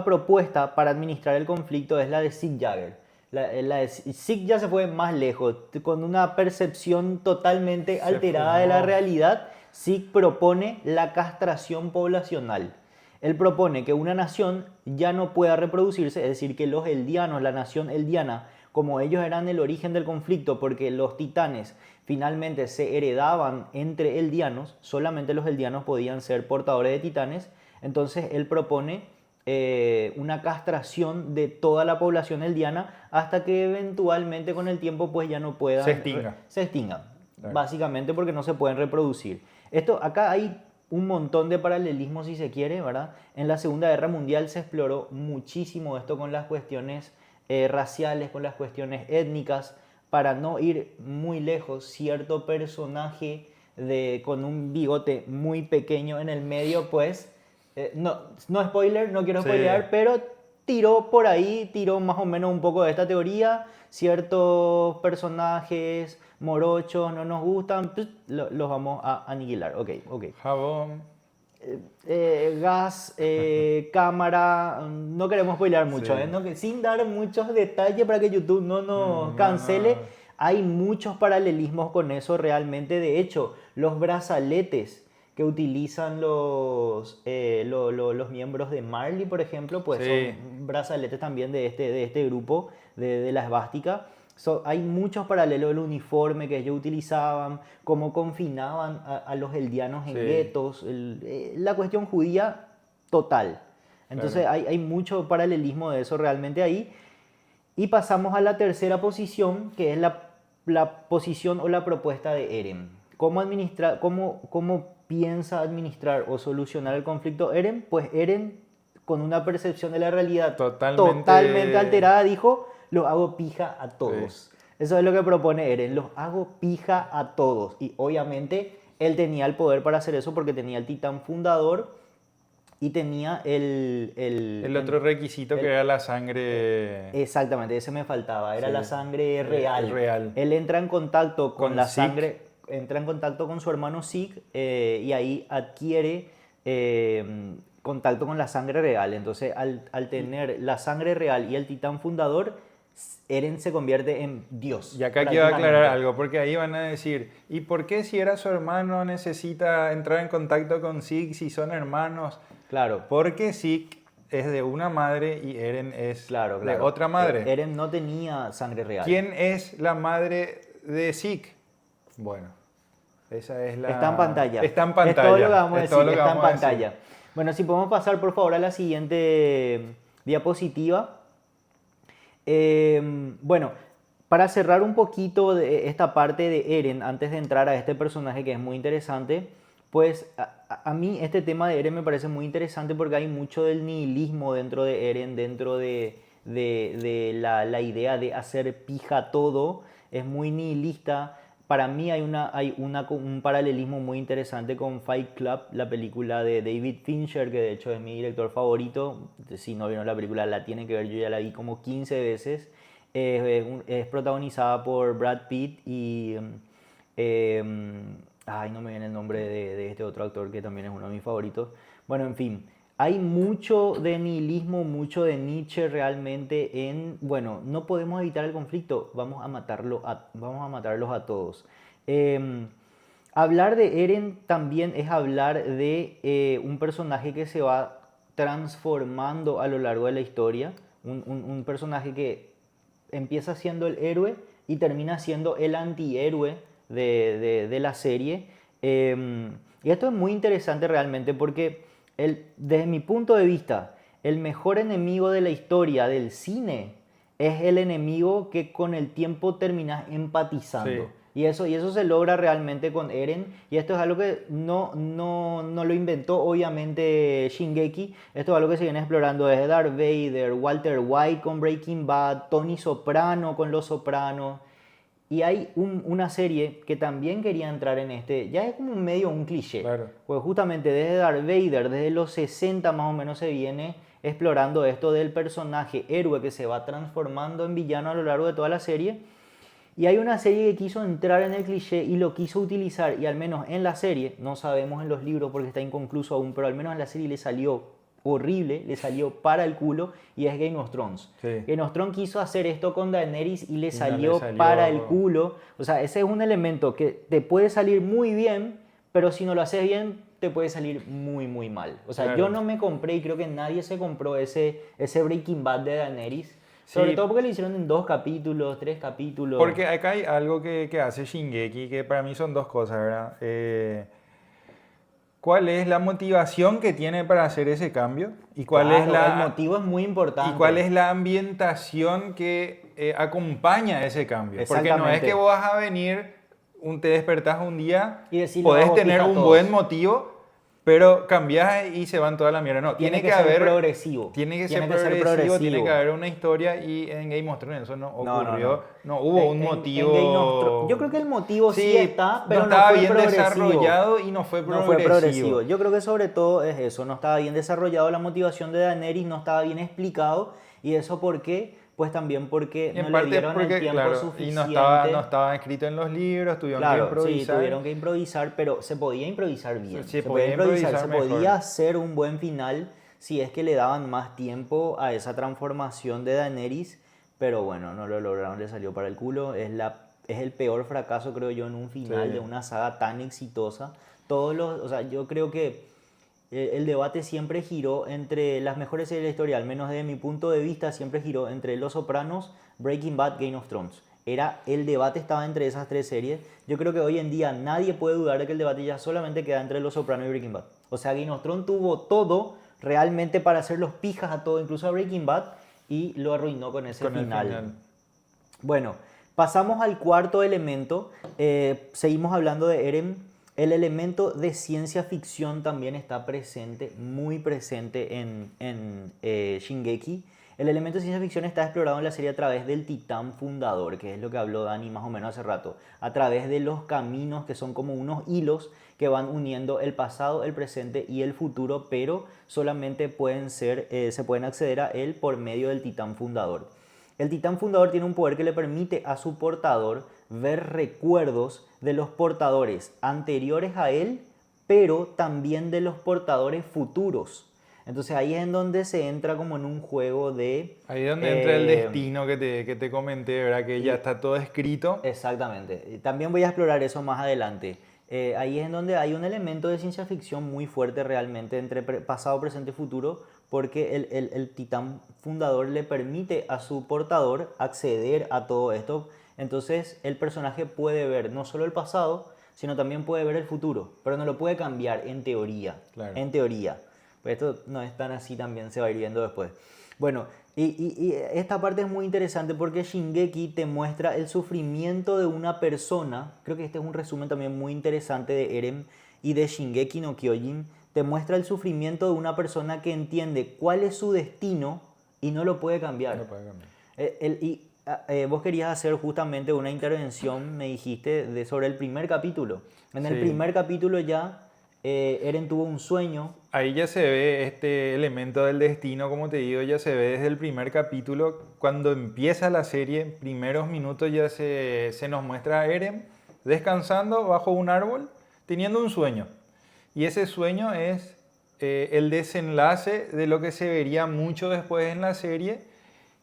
propuesta para administrar el conflicto es la de Zig Jagger. La de Zig ya se fue más lejos, con una percepción totalmente alterada de la fumó. realidad. Zig propone la castración poblacional. Él propone que una nación ya no pueda reproducirse, es decir, que los eldianos, la nación eldiana, como ellos eran el origen del conflicto, porque los titanes finalmente se heredaban entre eldianos, solamente los eldianos podían ser portadores de titanes, entonces él propone una castración de toda la población eldiana hasta que eventualmente con el tiempo pues ya no puedan... Se extinga. Se extingan, Claro. básicamente porque no se pueden reproducir. Acá hay un montón de paralelismos si se quiere, ¿verdad? En la Segunda Guerra Mundial se exploró muchísimo esto con las cuestiones raciales, con las cuestiones étnicas, para no ir muy lejos, cierto personaje con un bigote muy pequeño en el medio, pues, no spoiler, no quiero Sí. spoilear, pero tiró por ahí, tiró más o menos un poco de esta teoría, ciertos personajes morochos no nos gustan, los vamos a aniquilar, ok. Jabón. Gas, cámara, no queremos spoilear mucho, Sí. sin dar muchos detalles para que YouTube no nos No, cancele. no. Hay muchos paralelismos con eso realmente. De hecho, los brazaletes que utilizan los miembros de Marley, por ejemplo, pues Sí. son brazaletes también de este grupo de la esvástica. Hay muchos paralelos, el uniforme que ellos utilizaban, cómo confinaban a los eldianos en Sí. guetos, la cuestión judía total. Entonces Claro. hay mucho paralelismo de eso realmente ahí. Y pasamos a la tercera posición, que es la posición o la propuesta de Eren. ¿Cómo piensa administrar o solucionar el conflicto Eren? Pues Eren, con una percepción de la realidad totalmente alterada, dijo: los hago pija a todos. Sí. Eso es lo que propone Eren, los hago pija a todos. Y obviamente él tenía el poder para hacer eso porque tenía el titán fundador y tenía El otro requisito que era la sangre. Exactamente, ese me faltaba, era Sí. la sangre real. Real. Él entra en contacto con Con la Zeke. sangre, entra en contacto con su hermano Zeke y ahí adquiere contacto con la sangre real. Entonces, al tener la sangre real y el titán fundador, Eren se convierte en Dios. Y acá quiero aclarar prácticamente. algo, porque ahí van a decir, ¿y por qué si era su hermano necesita entrar en contacto con Zeke si son hermanos? Claro. Porque Zeke es de una madre y Eren es Claro, de claro. otra madre. Eren no tenía sangre real. ¿Quién es la madre de Zeke? Bueno, esa es la... Está en pantalla. Está en pantalla. Es todo lo que vamos a Es todo decir, lo que está en vamos a decir. pantalla. Bueno, si podemos pasar por favor a la siguiente diapositiva. Bueno, para cerrar un poquito de esta parte de Eren, antes de entrar a este personaje que es muy interesante, pues a mí este tema de Eren me parece muy interesante porque hay mucho del nihilismo dentro de Eren, dentro de la idea de hacer pija todo, es muy nihilista. Para mí hay un paralelismo muy interesante con Fight Club, la película de David Fincher, que de hecho es mi director favorito. Si no vieron la película, la tienen que ver, yo ya la vi como 15 veces. Es protagonizada por Brad Pitt y... ay, no me viene el nombre de este otro actor que también es uno de mis favoritos. Bueno, en fin, hay mucho de nihilismo, mucho de Nietzsche realmente en, bueno, no podemos evitar el conflicto, vamos a matarlos a todos. Hablar de Eren también es hablar de un personaje que se va transformando a lo largo de la historia, un personaje que empieza siendo el héroe y termina siendo el antihéroe de la serie. Y esto es muy interesante realmente porque desde mi punto de vista, el mejor enemigo de la historia del cine es el enemigo que con el tiempo terminas empatizando. Sí. Y eso se logra realmente con Eren. Y esto es algo que no lo inventó obviamente Shingeki. Esto es algo que se viene explorando desde Darth Vader, Walter White con Breaking Bad, Tony Soprano con Los Sopranos. Y hay una serie que también quería entrar en este, ya es como medio un cliché. Claro. Pues justamente desde Darth Vader, desde los 60 más o menos se viene explorando esto del personaje héroe que se va transformando en villano a lo largo de toda la serie. Y hay una serie que quiso entrar en el cliché y lo quiso utilizar, y al menos en la serie, no sabemos en los libros porque está inconcluso aún, pero al menos en la serie le salió horrible, le salió para el culo, y es Game of Thrones. Sí. Game of Thrones quiso hacer esto con Daenerys y le Y no le salió salió. para el culo. O sea, ese es un elemento que te puede salir muy bien, pero si no lo haces bien, te puede salir muy, muy mal. O sea, Claro. yo no me compré, y creo que nadie se compró ese Breaking Bad de Daenerys. Sobre Sí. todo porque lo hicieron en 2 capítulos, 3 capítulos. Porque acá hay algo que hace Shingeki, que para mí son dos cosas, ¿verdad? ¿Cuál es la motivación que tiene para hacer ese cambio? ¿Y cuál es Claro, el la, motivo es muy importante. y cuál es la ambientación que acompaña ese cambio? Porque no es Exactamente. que vos vas a venir, te despertás un día, Y decirle, podés "Vamos, tener fija un todos". buen motivo, pero cambiás y se van toda la mierda. No, Tiene tiene que que ser haber progresivo. Tiene que Tiene ser que ser progresivo, tiene progresivo. que haber una historia, y en Game of Thrones eso no No, ocurrió. no. No hubo un En motivo. Game of Thrones- yo creo que el motivo sí está, pero no no estaba fue bien progresivo. desarrollado y no fue No progresivo. fue progresivo. Yo creo que sobre todo es eso. No estaba bien desarrollado la motivación de Daenerys, no estaba bien explicado. ¿Y eso por qué? Pues también porque Y en no le parte dieron porque, el tiempo claro, y suficiente. no estaba escrito en los libros, tuvieron que Claro, sí, improvisar. tuvieron que improvisar, pero se podía improvisar bien. Sí, Se podía improvisar se mejor. podía hacer un buen final si es que le daban más tiempo a esa transformación de Daenerys, pero bueno, no lo lograron, le salió para el culo. Es el peor fracaso, creo yo, en un final Sí. de una saga tan exitosa. O sea, yo creo que el debate siempre giró entre las mejores series de la historia, al menos desde mi punto de vista, siempre giró entre Los Sopranos, Breaking Bad, Game of Thrones. El debate estaba entre esas 3 series. Yo creo que hoy en día nadie puede dudar de que el debate ya solamente queda entre Los Sopranos y Breaking Bad. O sea, Game of Thrones tuvo todo realmente para hacer los pijas a todo, incluso a Breaking Bad, y lo arruinó con ese Con el final. final. Bueno, pasamos al cuarto elemento. Seguimos hablando de Eren. El elemento de ciencia ficción también está presente, muy presente en Shingeki. El elemento de ciencia ficción está explorado en la serie a través del titán fundador, que es lo que habló Dani más o menos hace rato. A través de los caminos que son como unos hilos que van uniendo el pasado, el presente y el futuro, pero solamente se pueden acceder a él por medio del titán fundador. El titán fundador tiene un poder que le permite a su portador ver recuerdos de los portadores anteriores a él, pero también de los portadores futuros. Entonces ahí es en donde se entra como en un juego de... Ahí es donde entra el destino que te comenté, ¿verdad? Que ya está todo escrito. Exactamente. También voy a explorar eso más adelante. Ahí es en donde hay un elemento de ciencia ficción muy fuerte realmente entre pasado, presente y futuro, porque el titán fundador le permite a su portador acceder a todo esto. Entonces el personaje puede ver no solo el pasado, sino también puede ver el futuro, pero no lo puede cambiar en teoría. Claro. En teoría. Pero esto no es tan así, también se va a ir viendo después. Bueno, y esta parte es muy interesante porque Shingeki te muestra el sufrimiento de una persona. Creo que este es un resumen también muy interesante de Eren y de Shingeki no Kyojin. Te muestra el sufrimiento de una persona que entiende cuál es su destino y no lo puede cambiar. No puede cambiar. Vos querías hacer justamente una intervención, me dijiste, sobre el primer capítulo. En el Sí. primer capítulo ya Eren tuvo un sueño. Ahí ya se ve este elemento del destino, como te digo, ya se ve desde el primer capítulo. Cuando empieza la serie, primeros minutos ya se nos muestra a Eren descansando bajo un árbol, teniendo un sueño. Y ese sueño es el desenlace de lo que se vería mucho después en la serie,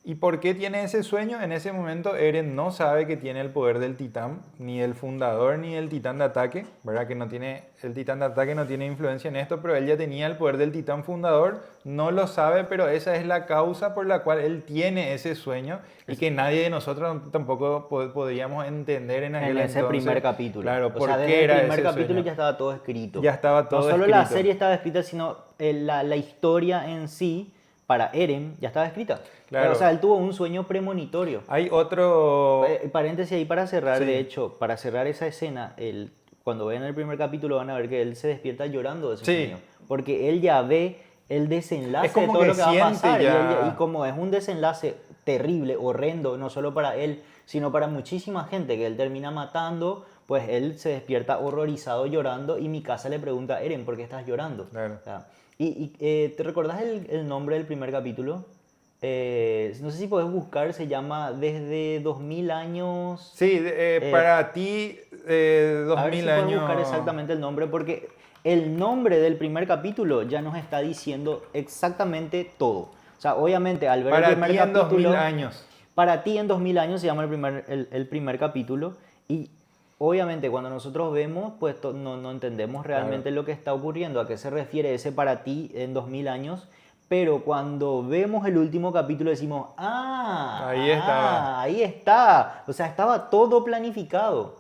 ¿Y por qué tiene ese sueño? En ese momento Eren no sabe que tiene el poder del titán, ni del fundador, ni del titán de ataque, ¿verdad? Que no tiene, el titán de ataque no tiene influencia en esto, pero él ya tenía el poder del titán fundador, no lo sabe, pero esa es la causa por la cual él tiene ese sueño y que nadie de nosotros tampoco podíamos entender en aquel En ese entonces. primer capítulo. Claro, o ¿por sea, qué desde era el primer ese capítulo sueño? ya estaba todo escrito. Ya estaba todo No solo la escrito. serie estaba escrita, sino la historia en sí, para Eren, ya estaba escrita. Claro. O sea, él tuvo un sueño premonitorio. Hay otro... Paréntesis ahí para cerrar, Sí. de hecho, para cerrar esa escena, cuando vean el primer capítulo van a ver que él se despierta llorando de ese Sí. sueño. Porque él ya ve el desenlace Es como de todo que lo que va a siente pasar. ya- Y como es un desenlace terrible, horrendo, no solo para él, sino para muchísima gente que él termina matando, pues él se despierta horrorizado llorando y Mikasa le pregunta, Eren, ¿por qué estás llorando? Claro. O sea, ¿te recordás el nombre del primer capítulo? No sé si podés buscar, se llama Desde 2000 años. Sí, para ti, A ver 2000 si puedes años... buscar exactamente el nombre, porque el nombre del primer capítulo ya nos está diciendo exactamente todo. O sea, obviamente al ver Para el primer ti en capítulo... 2000 años. Para ti en 2000 años se llama el primer capítulo y obviamente cuando nosotros vemos pues no entendemos realmente Claro. lo que está ocurriendo, a qué se refiere ese para ti en 2000 años, pero cuando vemos el último capítulo decimos, Ahí estaba. ahí está, o sea, estaba todo planificado.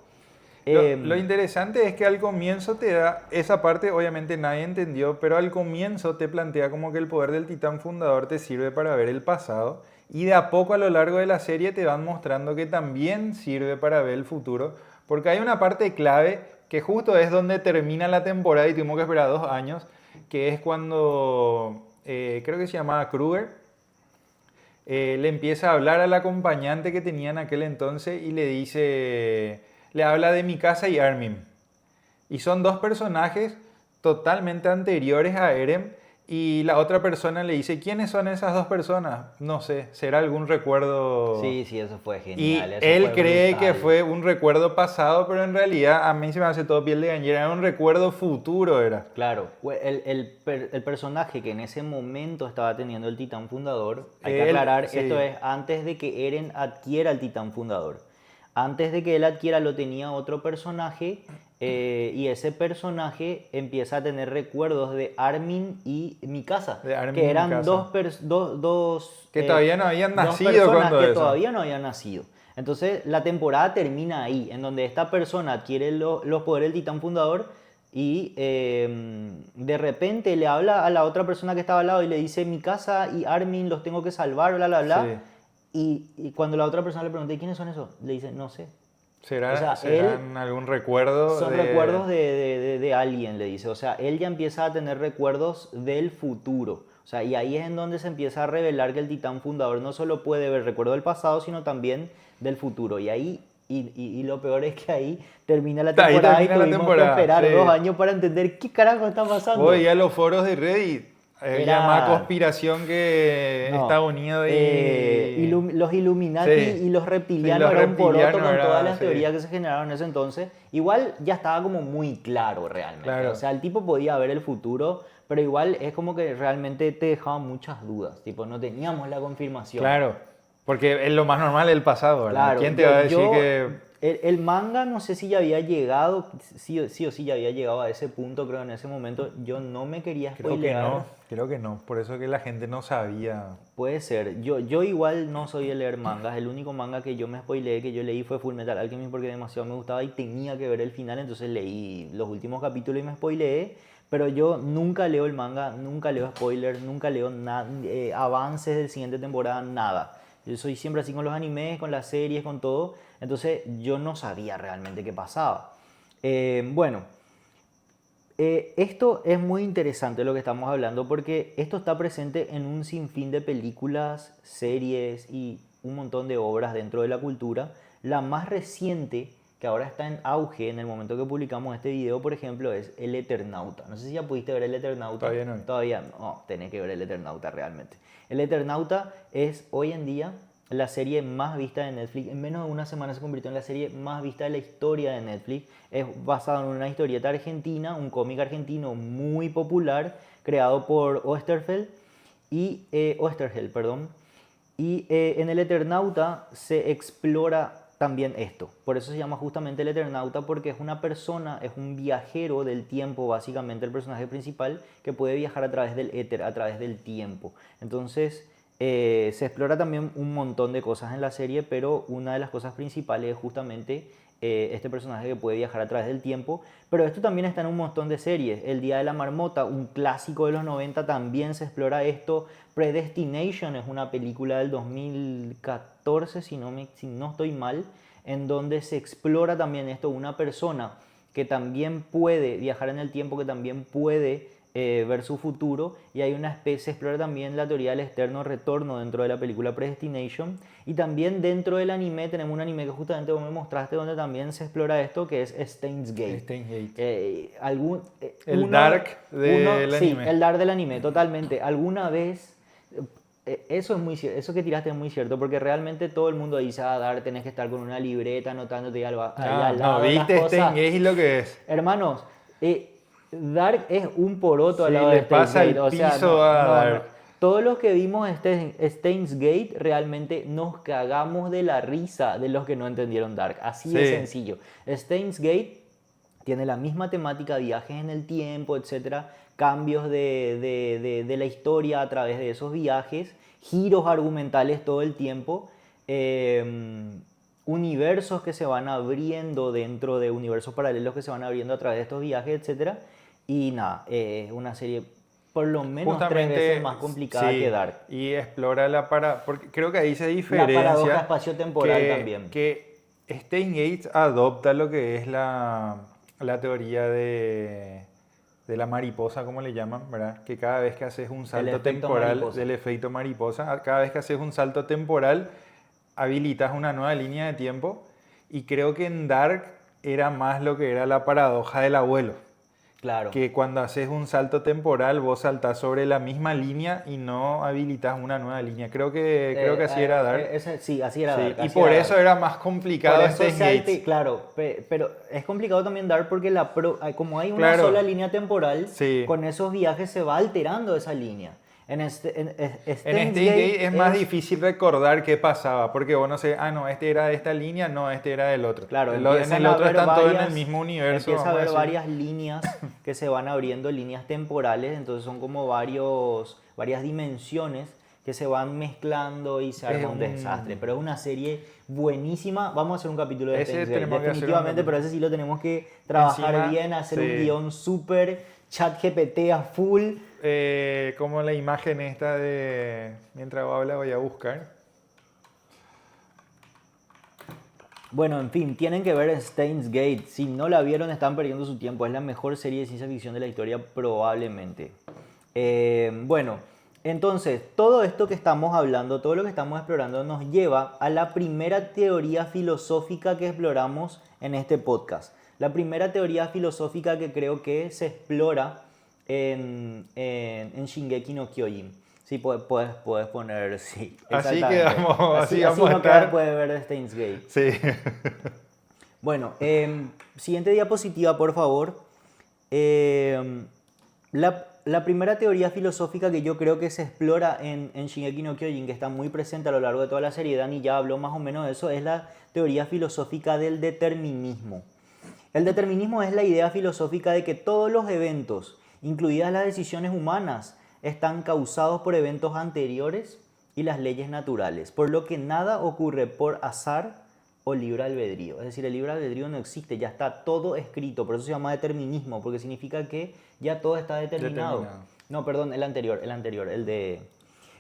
Lo interesante es que al comienzo te da, esa parte obviamente nadie entendió, pero al comienzo te plantea como que el poder del titán fundador te sirve para ver el pasado y de a poco a lo largo de la serie te van mostrando que también sirve para ver el futuro, porque hay una parte clave que justo es donde termina la temporada y tuvimos que esperar 2 años, que es cuando creo que se llamaba Kruger. Le empieza a hablar al acompañante que tenía en aquel entonces y le dice, le habla de Mikasa y Armin. Y son dos personajes totalmente anteriores a Eren y la otra persona le dice, ¿quiénes son esas dos personas? No sé, será algún recuerdo... Sí, eso fue Y genial. eso él fue cree brutal. que fue un recuerdo pasado, pero en realidad a mí se me hace todo piel de gallina, era un recuerdo futuro, era. Claro, el personaje que en ese momento estaba teniendo el titán fundador, hay que Él, aclarar, sí. esto es antes de que Eren adquiera el titán fundador. Antes de que él adquiera lo tenía otro personaje y ese personaje empieza a tener recuerdos de Armin y Mikasa, De Armin que y eran Mikasa. dos Que todavía no habían dos nacido personas cuando que eso. todavía no habían nacido. Entonces la temporada termina ahí, en donde esta persona adquiere los poderes del titán fundador y de repente le habla a la otra persona que estaba al lado y le dice, Mikasa y Armin los tengo que salvar, bla, bla, bla. Sí. Y cuando la otra persona le pregunta, ¿y quiénes son esos? Le dice, no sé. ¿Será, O sea, serán algún recuerdo? Son recuerdos de alguien, le dice. O sea, él ya empieza a tener recuerdos del futuro. O sea, y ahí es en donde se empieza a revelar que el titán fundador no solo puede ver recuerdos del pasado, sino también del futuro. Y ahí, y lo peor es que ahí termina la Ahí temporada termina y la tuvimos temporada, que esperar sí. 2 años para entender qué carajo está pasando. Hoy a los foros de Reddit había Era- más conspiración que No. Estados Unidos y... Los Illuminati Sí. y los reptilianos Sí, los era un poroto reptilianos con era- todas las sí. teorías que se generaron en ese entonces. Igual ya estaba como muy claro realmente. Claro. O sea, el tipo podía ver el futuro, pero igual es como que realmente te dejaba muchas dudas. Tipo, no teníamos la confirmación. Claro, porque es lo más normal el pasado, ¿verdad? Claro, ¿Quién te va a decir yo- que...? El manga no sé si ya había llegado, sí o sí ya había llegado a ese punto, creo, en ese momento. Yo no me quería spoilear. Creo que no, por eso que la gente no sabía. Puede ser. Yo igual no soy de leer mangas. El único manga que yo me spoileé, que yo leí fue Fullmetal Alchemist porque demasiado me gustaba y tenía que ver el final. Entonces leí los últimos capítulos y me spoileé. Pero yo nunca leo el manga, nunca leo spoilers, nunca leo avances de la siguiente temporada, nada. Yo soy siempre así con los animes, con las series, con todo. Entonces yo no sabía realmente qué pasaba. Esto es muy interesante lo que estamos hablando porque esto está presente en un sinfín de películas, series y un montón de obras dentro de la cultura. La más reciente, que ahora está en auge en el momento que publicamos este video, por ejemplo, es El Eternauta. No sé si ya pudiste ver El Eternauta. Todavía no. Todavía no, tenés que ver El Eternauta realmente. El Eternauta es hoy en día la serie más vista de Netflix. En menos de una semana se convirtió en la serie más vista de la historia de Netflix. Es basado en una historieta argentina, un cómic argentino muy popular, creado por Oesterheld, perdón. Y en el Eternauta se explora también esto. Por eso se llama justamente el Eternauta, porque es una persona, es un viajero del tiempo, básicamente el personaje principal, que puede viajar a través del éter, a través del tiempo. Entonces se explora también un montón de cosas en la serie, pero una de las cosas principales es justamente este personaje que puede viajar a través del tiempo. Pero esto también está en un montón de series. El Día de la Marmota, un clásico de los 90, también se explora esto. Predestination es una película del 2014, si no estoy mal, en donde se explora también esto, una persona que también puede viajar en el tiempo, que también puede ver su futuro, y hay una especie, se explora también la teoría del eterno retorno dentro de la película Predestination, y también dentro del anime tenemos un anime que justamente vos me mostraste donde también se explora esto, que es Steins Gate. Steins Gate. El Dark del sí, anime. el Dark del anime, totalmente. Alguna vez, eso es muy cierto, eso que tiraste es muy cierto, porque realmente todo el mundo dice, Dark tenés que estar con una libreta anotándote algo ahí al lado No, de las viste cosas. Steins Gate lo que es. Hermanos, Dark es un poroto al Sí, lado le de Steins pasa el Gate. O sea, piso a Dark. Todos los que vimos Steins Gate realmente nos cagamos de la risa de los que no entendieron Dark. Así de Sí. sencillo. Steins Gate tiene la misma temática, viajes en el tiempo, etcétera, cambios de la historia a través de esos viajes, giros argumentales todo el tiempo, universos que se van abriendo dentro de universos paralelos que se van abriendo a través de estos viajes, etcétera. Y nada, es una serie por lo menos tres veces más complicada sí, que Dark. y explora porque creo que ahí se La diferencia paradoja espaciotemporal también. que Steins Gate adopta lo que es la teoría de la mariposa, como le llaman, ¿verdad? Que cada vez que haces un salto efecto temporal mariposa. del efecto mariposa, cada vez que haces un salto temporal habilitas una nueva línea de tiempo, y creo que en Dark era más lo que era la paradoja del abuelo. Claro. Que cuando haces un salto temporal vos saltás sobre la misma línea y no habilitas una nueva línea. Creo que así era Dark. Sí, así era Sí, Dark. y así por era eso Dark. era más complicado Por eso Steins Gate. claro, pero es complicado también Dark porque como hay una Claro. sola línea temporal, Sí. con esos viajes se va alterando esa línea. En En Steins Steins Gate es más difícil recordar qué pasaba, porque vos no sé, no, este era de esta línea, no, este era del otro. Claro, En empiezan el a otro haber están todos en varias- el mismo universo. Empieza a vamos haber decir. varias líneas que se van abriendo, líneas temporales, entonces son como varias dimensiones que se van mezclando y se arma un desastre. Pero es una serie buenísima. Vamos a hacer un capítulo de Ese Steins Gate, tenemos que hacer un definitivamente, capítulo. pero ese sí lo tenemos que trabajar Encima, bien, hacer sí. un guión súper chat GPT a full. Como la imagen esta de... Mientras habla voy a buscar. Bueno, en fin, tienen que ver Steins Gate. Si no la vieron, están perdiendo su tiempo. Es la mejor serie de ciencia ficción de la historia, probablemente. Bueno, entonces, todo esto que estamos hablando, todo lo que estamos explorando, nos lleva a la primera teoría filosófica que exploramos en este podcast. La primera teoría filosófica que creo que se explora en Shingeki no Kyojin. Sí, puedes poner, sí. Así exactamente. quedamos, así vamos a uno estar. puede ver Steins Gate. Sí. Bueno, siguiente diapositiva, por favor. La primera teoría filosófica que yo creo que se explora en Shingeki no Kyojin, que está muy presente a lo largo de toda la serie, Dani ya habló más o menos de eso, es la teoría filosófica del determinismo. El determinismo es la idea filosófica de que todos los eventos, incluidas las decisiones humanas, están causados por eventos anteriores y las leyes naturales, por lo que nada ocurre por azar o libre albedrío. Es decir, el libre albedrío no existe, ya está todo escrito, por eso se llama determinismo, porque significa que ya todo está determinado. No, perdón, el anterior, el de...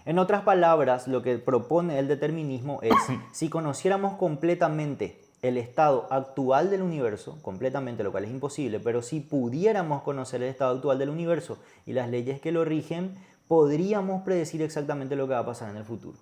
En otras palabras, lo que propone el determinismo es, si conociéramos completamente el estado actual del universo, completamente, lo cual es imposible, pero si pudiéramos conocer el estado actual del universo y las leyes que lo rigen, podríamos predecir exactamente lo que va a pasar en el futuro.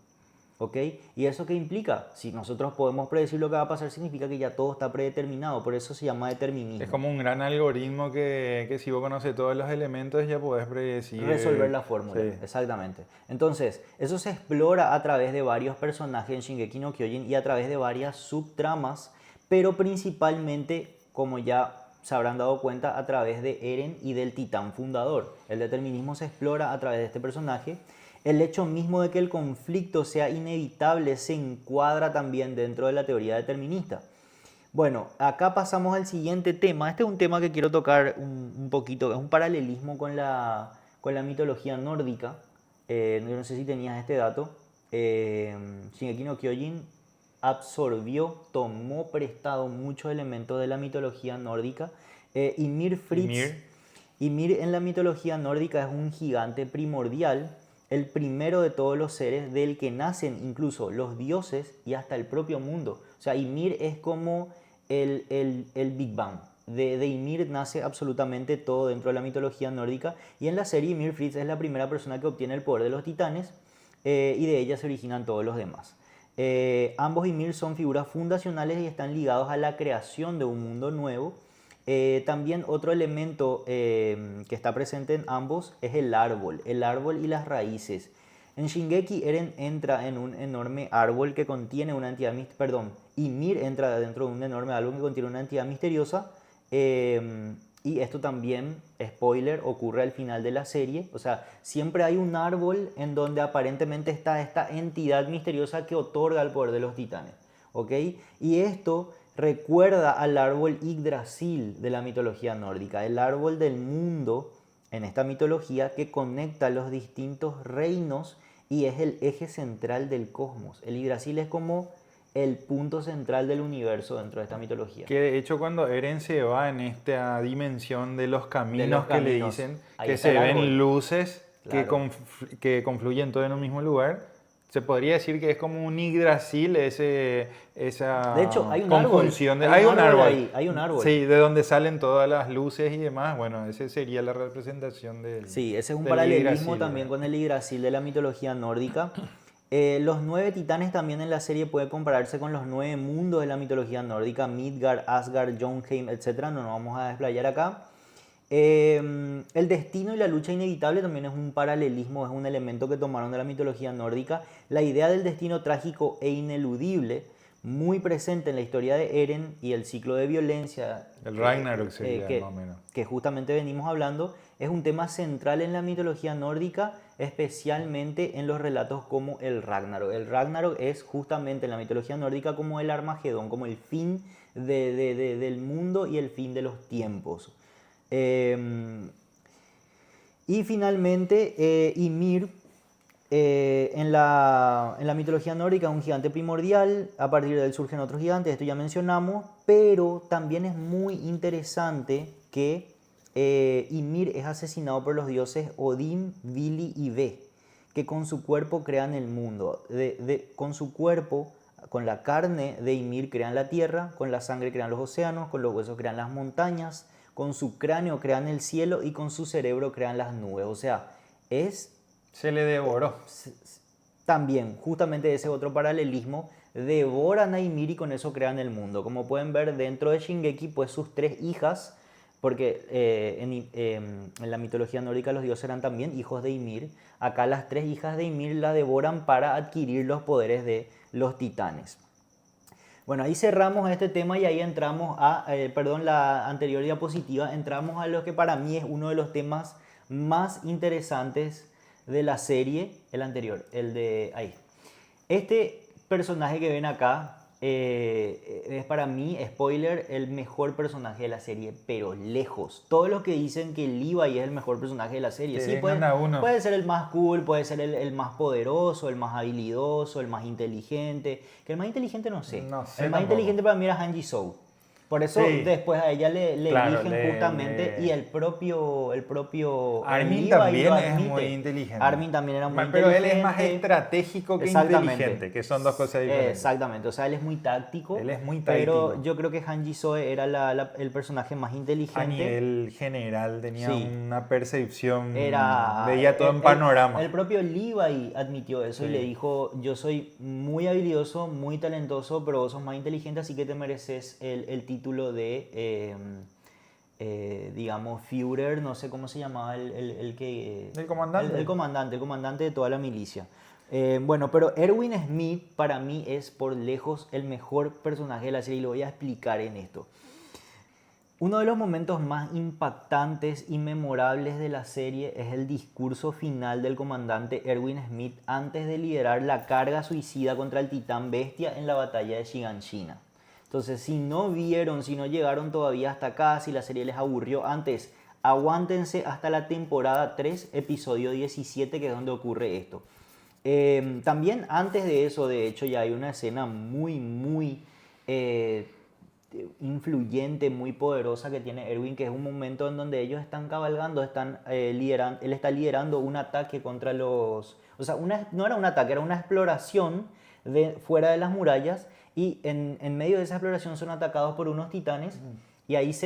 ¿Ok? ¿Y eso qué implica? Si nosotros podemos predecir lo que va a pasar, significa que ya todo está predeterminado, por eso se llama determinismo. Es como un gran algoritmo que si vos conoces todos los elementos ya podés predecir. Resolver la fórmula, Sí. exactamente. Entonces, eso se explora a través de varios personajes en Shingeki no Kyojin y a través de varias subtramas, pero principalmente, como ya se habrán dado cuenta, a través de Eren y del Titán fundador. El determinismo se explora a través de este personaje. El hecho mismo de que el conflicto sea inevitable se encuadra también dentro de la teoría determinista. Bueno, acá pasamos al siguiente tema. Este es un tema que quiero tocar un poquito, es un paralelismo con la mitología nórdica. Yo no sé si tenías este dato. Shingeki no Kyojin absorbió, tomó prestado muchos elementos de la mitología nórdica. Ymir Fritz, Ymir en la mitología nórdica es un gigante primordial, el primero de todos los seres del que nacen incluso los dioses y hasta el propio mundo. O sea, Ymir es como el Big Bang. De Ymir nace absolutamente todo dentro de la mitología nórdica, y en la serie Ymir Fritz es la primera persona que obtiene el poder de los titanes, y de ella se originan todos los demás. Ambos Ymir son figuras fundacionales y están ligados a la creación de un mundo nuevo. También otro elemento que está presente en ambos es el árbol y las raíces. En Shingeki Eren entra en un enorme árbol que contiene una entidad, Ymir entra dentro de un enorme árbol que contiene una entidad misteriosa, y esto también, spoiler, ocurre al final de la serie. O sea, siempre hay un árbol en donde aparentemente está esta entidad misteriosa que otorga el poder de los titanes, ¿ok? Y esto recuerda al árbol Yggdrasil de la mitología nórdica, el árbol del mundo en esta mitología que conecta los distintos reinos y es el eje central del cosmos. El Yggdrasil es como el punto central del universo dentro de esta mitología. Que de hecho cuando Eren se va en esta dimensión de los caminos, que le dicen, ahí que está se el ven árbol. luces Claro. que confluyen todo en un mismo lugar, se podría decir que es como un Yggdrasil, esa De hecho, hay un árbol. conjunción. Hay un árbol árbol. ahí, hay un árbol. Sí, de donde salen todas las luces y demás. Bueno, esa sería la representación del Sí, ese es un del paralelismo Yggdrasil, también ¿verdad? con el Yggdrasil de la mitología nórdica. Los 9 titanes también en la serie puede compararse con los 9 mundos de la mitología nórdica: Midgard, Asgard, Jotunheim, etc. No nos vamos a desplayar acá. El destino y la lucha inevitable también es un paralelismo, es un elemento que tomaron de la mitología nórdica. La idea del destino trágico e ineludible, muy presente en la historia de Eren y el ciclo de violencia El Ragnarok sería más o menos. que justamente venimos hablando, es un tema central en la mitología nórdica, especialmente en los relatos como el Ragnarok. El Ragnarok es justamente en la mitología nórdica como el Armagedón, como el fin del mundo y el fin de los tiempos. Y finalmente, Ymir, en la mitología nórdica, es un gigante primordial. A partir de él surgen otros gigantes, esto ya mencionamos, pero también es muy interesante que Ymir es asesinado por los dioses Odín, Vili y Ve, que con su cuerpo crean el mundo. Con su cuerpo, con la carne de Ymir crean la tierra, con la sangre crean los océanos, con los huesos crean las montañas, con su cráneo crean el cielo y con su cerebro crean las nubes. O sea, es Se le devoró. también justamente ese otro paralelismo. Devoran a Ymir y con eso crean el mundo. Como pueden ver dentro de Shingeki, pues sus 3 hijas, porque en la mitología nórdica los dioses eran también hijos de Ymir. Acá las 3 hijas de Ymir la devoran para adquirir los poderes de los titanes. Bueno, ahí cerramos este tema y ahí entramos la anterior diapositiva, entramos a lo que para mí es uno de los temas más interesantes de la serie, el anterior, el de ahí. Este personaje que ven acá es para mí, spoiler, el mejor personaje de la serie, pero lejos. Todos los que dicen que Levi es el mejor personaje de la serie, Que sí, vengan a uno. puede ser el más cool, puede ser el más poderoso, el más habilidoso, el más inteligente. Que el más inteligente no sé. No sé El más tampoco. inteligente para mí era Han Ji-soo. Por eso Sí. después a ella le Claro, eligen justamente, y el propio Armin Levi también lo es admite. muy inteligente. Armin también era muy Pero inteligente. él es más estratégico que Exactamente. inteligente, que son dos cosas diferentes. Exactamente, o sea, él es muy táctico. Él es muy Pero táctico. yo creo que Han Ji-soo era el personaje más inteligente. A nivel general tenía Sí. una percepción, Era, veía todo en panorama. El propio Levi admitió eso y Sí. le dijo: yo soy muy habilidoso, muy talentoso, pero vos sos más inteligente, así que te mereces el título de, digamos, Führer, no sé cómo se llamaba el que... El comandante. El comandante de toda la milicia. Bueno, pero Erwin Smith para mí es por lejos el mejor personaje de la serie y lo voy a explicar en esto. Uno de los momentos más impactantes y memorables de la serie es el discurso final del comandante Erwin Smith antes de liderar la carga suicida contra el Titán Bestia en la batalla de Shiganshina. Entonces, si no vieron, si no llegaron todavía hasta acá, si la serie les aburrió antes, aguántense hasta la temporada 3, episodio 17, que es donde ocurre esto. También antes de eso, de hecho, ya hay una escena muy influyente, muy poderosa que tiene Erwin, que es un momento en donde ellos están cabalgando, él está liderando un ataque contra los... O sea, no era un ataque, era una exploración fuera de las murallas, y en medio de esa exploración son atacados por unos titanes, y ahí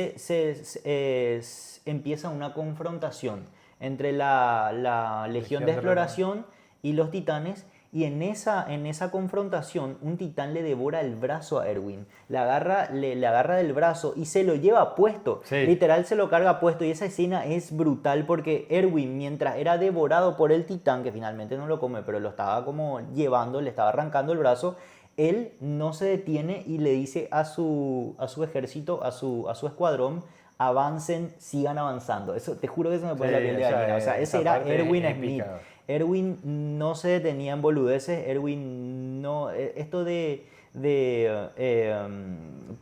empieza una confrontación entre la Legión de Exploración y los titanes. Y en esa confrontación, un titán le devora el brazo a Erwin. Le agarra del brazo y se lo lleva puesto. Sí. Literal se lo carga puesto. Y esa escena es brutal porque Erwin, mientras era devorado por el titán, que finalmente no lo come, pero lo estaba como llevando, le estaba arrancando el brazo, él no se detiene y le dice a su ejército, a su escuadrón: avancen, sigan avanzando. Eso, te juro que se me pone la piel de gallina. O sea, ese era Erwin Smith. Erwin no se detenía en boludeces. Erwin no... Esto de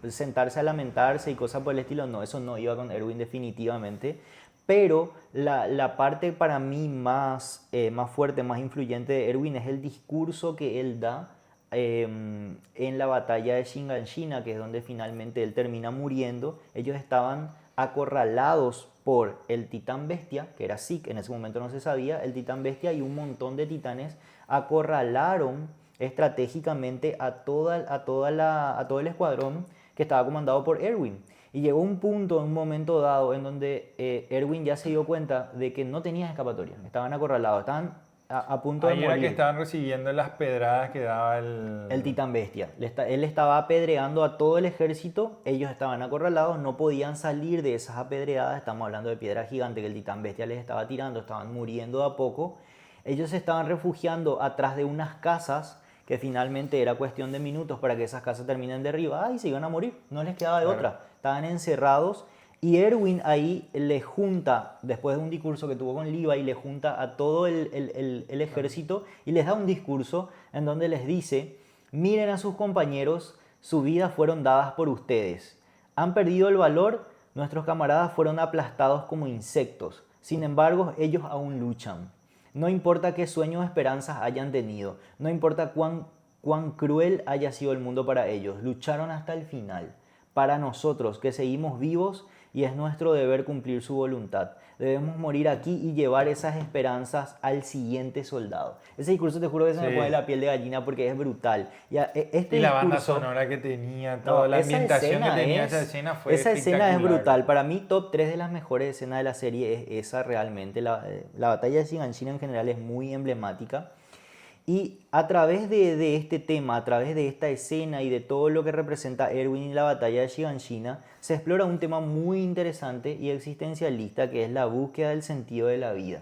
sentarse a lamentarse y cosas por el estilo, no, eso no iba con Erwin definitivamente. Pero la parte para mí más fuerte, más influyente de Erwin es el discurso que él da en la batalla de Shiganshina, que es donde finalmente él termina muriendo. Ellos estaban acorralados por el titán bestia, que era Zeke, en ese momento no se sabía, el titán bestia, y un montón de titanes acorralaron estratégicamente a todo el escuadrón que estaba comandado por Erwin. Y llegó un punto, un momento dado, en donde Erwin ya se dio cuenta de que no tenía escapatoria, estaban acorralados, estaban a punto de Ahí morir. era que estaban recibiendo las pedradas que daba el titán bestia. Él estaba apedreando a todo el ejército, ellos estaban acorralados, no podían salir de esas apedreadas. Estamos hablando de piedra gigante que el titán bestia les estaba tirando, estaban muriendo de a poco. Ellos se estaban refugiando atrás de unas casas, que finalmente era cuestión de minutos para que esas casas terminen derribadas y se iban a morir, no les quedaba de otra. Estaban encerrados. Y Erwin ahí le junta, después de un discurso que tuvo con Levi, le junta a todo el ejército y les da un discurso en donde les dice: miren a sus compañeros, su vida fueron dadas por ustedes. Han perdido el valor, nuestros camaradas fueron aplastados como insectos. Sin embargo, ellos aún luchan. No importa qué sueños o esperanzas hayan tenido, no importa cuán cruel haya sido el mundo para ellos, lucharon hasta el final. Para nosotros que seguimos vivos, y es nuestro deber cumplir su voluntad. Debemos morir aquí y llevar esas esperanzas al siguiente soldado. Ese discurso, te juro que se me pone la piel de gallina porque es brutal. Y la banda sonora que tenía, toda la ambientación que tenía esa escena fue Esa escena es espectacular. brutal. Para mí, top 3 de las mejores escenas de la serie es esa realmente. La batalla de Shiganshina en general es muy emblemática. Y a través de este tema, a través de esta escena y de todo lo que representa Erwin y la batalla de Shiganshina, se explora un tema muy interesante y existencialista, que es la búsqueda del sentido de la vida.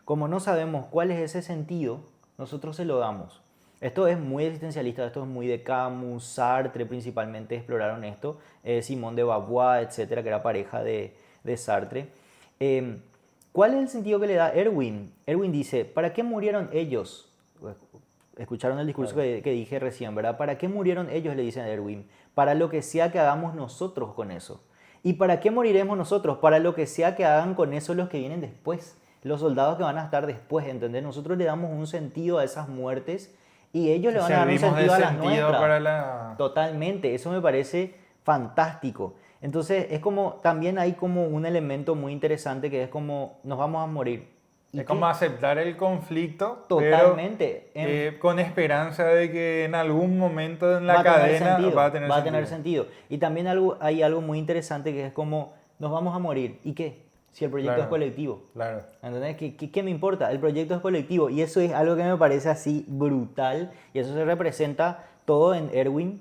Como no sabemos cuál es ese sentido, nosotros se lo damos. Esto es muy existencialista, esto es muy de Camus, Sartre principalmente exploraron esto, Simone de Beauvoir, etcétera, que era pareja de Sartre. ¿Cuál es el sentido que le da Erwin? Erwin dice: ¿para qué murieron ellos? Escucharon el discurso que dije recién, ¿verdad? ¿Para qué murieron ellos?, le dicen a Erwin. Para lo que sea que hagamos nosotros con eso. ¿Y para qué moriremos nosotros? Para lo que sea que hagan con eso los que vienen después. Los soldados que van a estar después, ¿entendés? Nosotros le damos un sentido a esas muertes y ellos le van a dar un sentido a las nuestras. Totalmente, eso me parece fantástico. Entonces, es como, también hay como un elemento muy interesante que es como, nos vamos a morir. Es como aceptar el conflicto, totalmente, pero con esperanza de que en algún momento en la cadena va a tener sentido. Y también hay algo muy interesante que es como, nos vamos a morir. ¿Y qué? Si el proyecto es colectivo. Claro. ¿Entendés? ¿Qué me importa? El proyecto es colectivo. Y eso es algo que me parece así brutal. Y eso se representa todo en Erwin.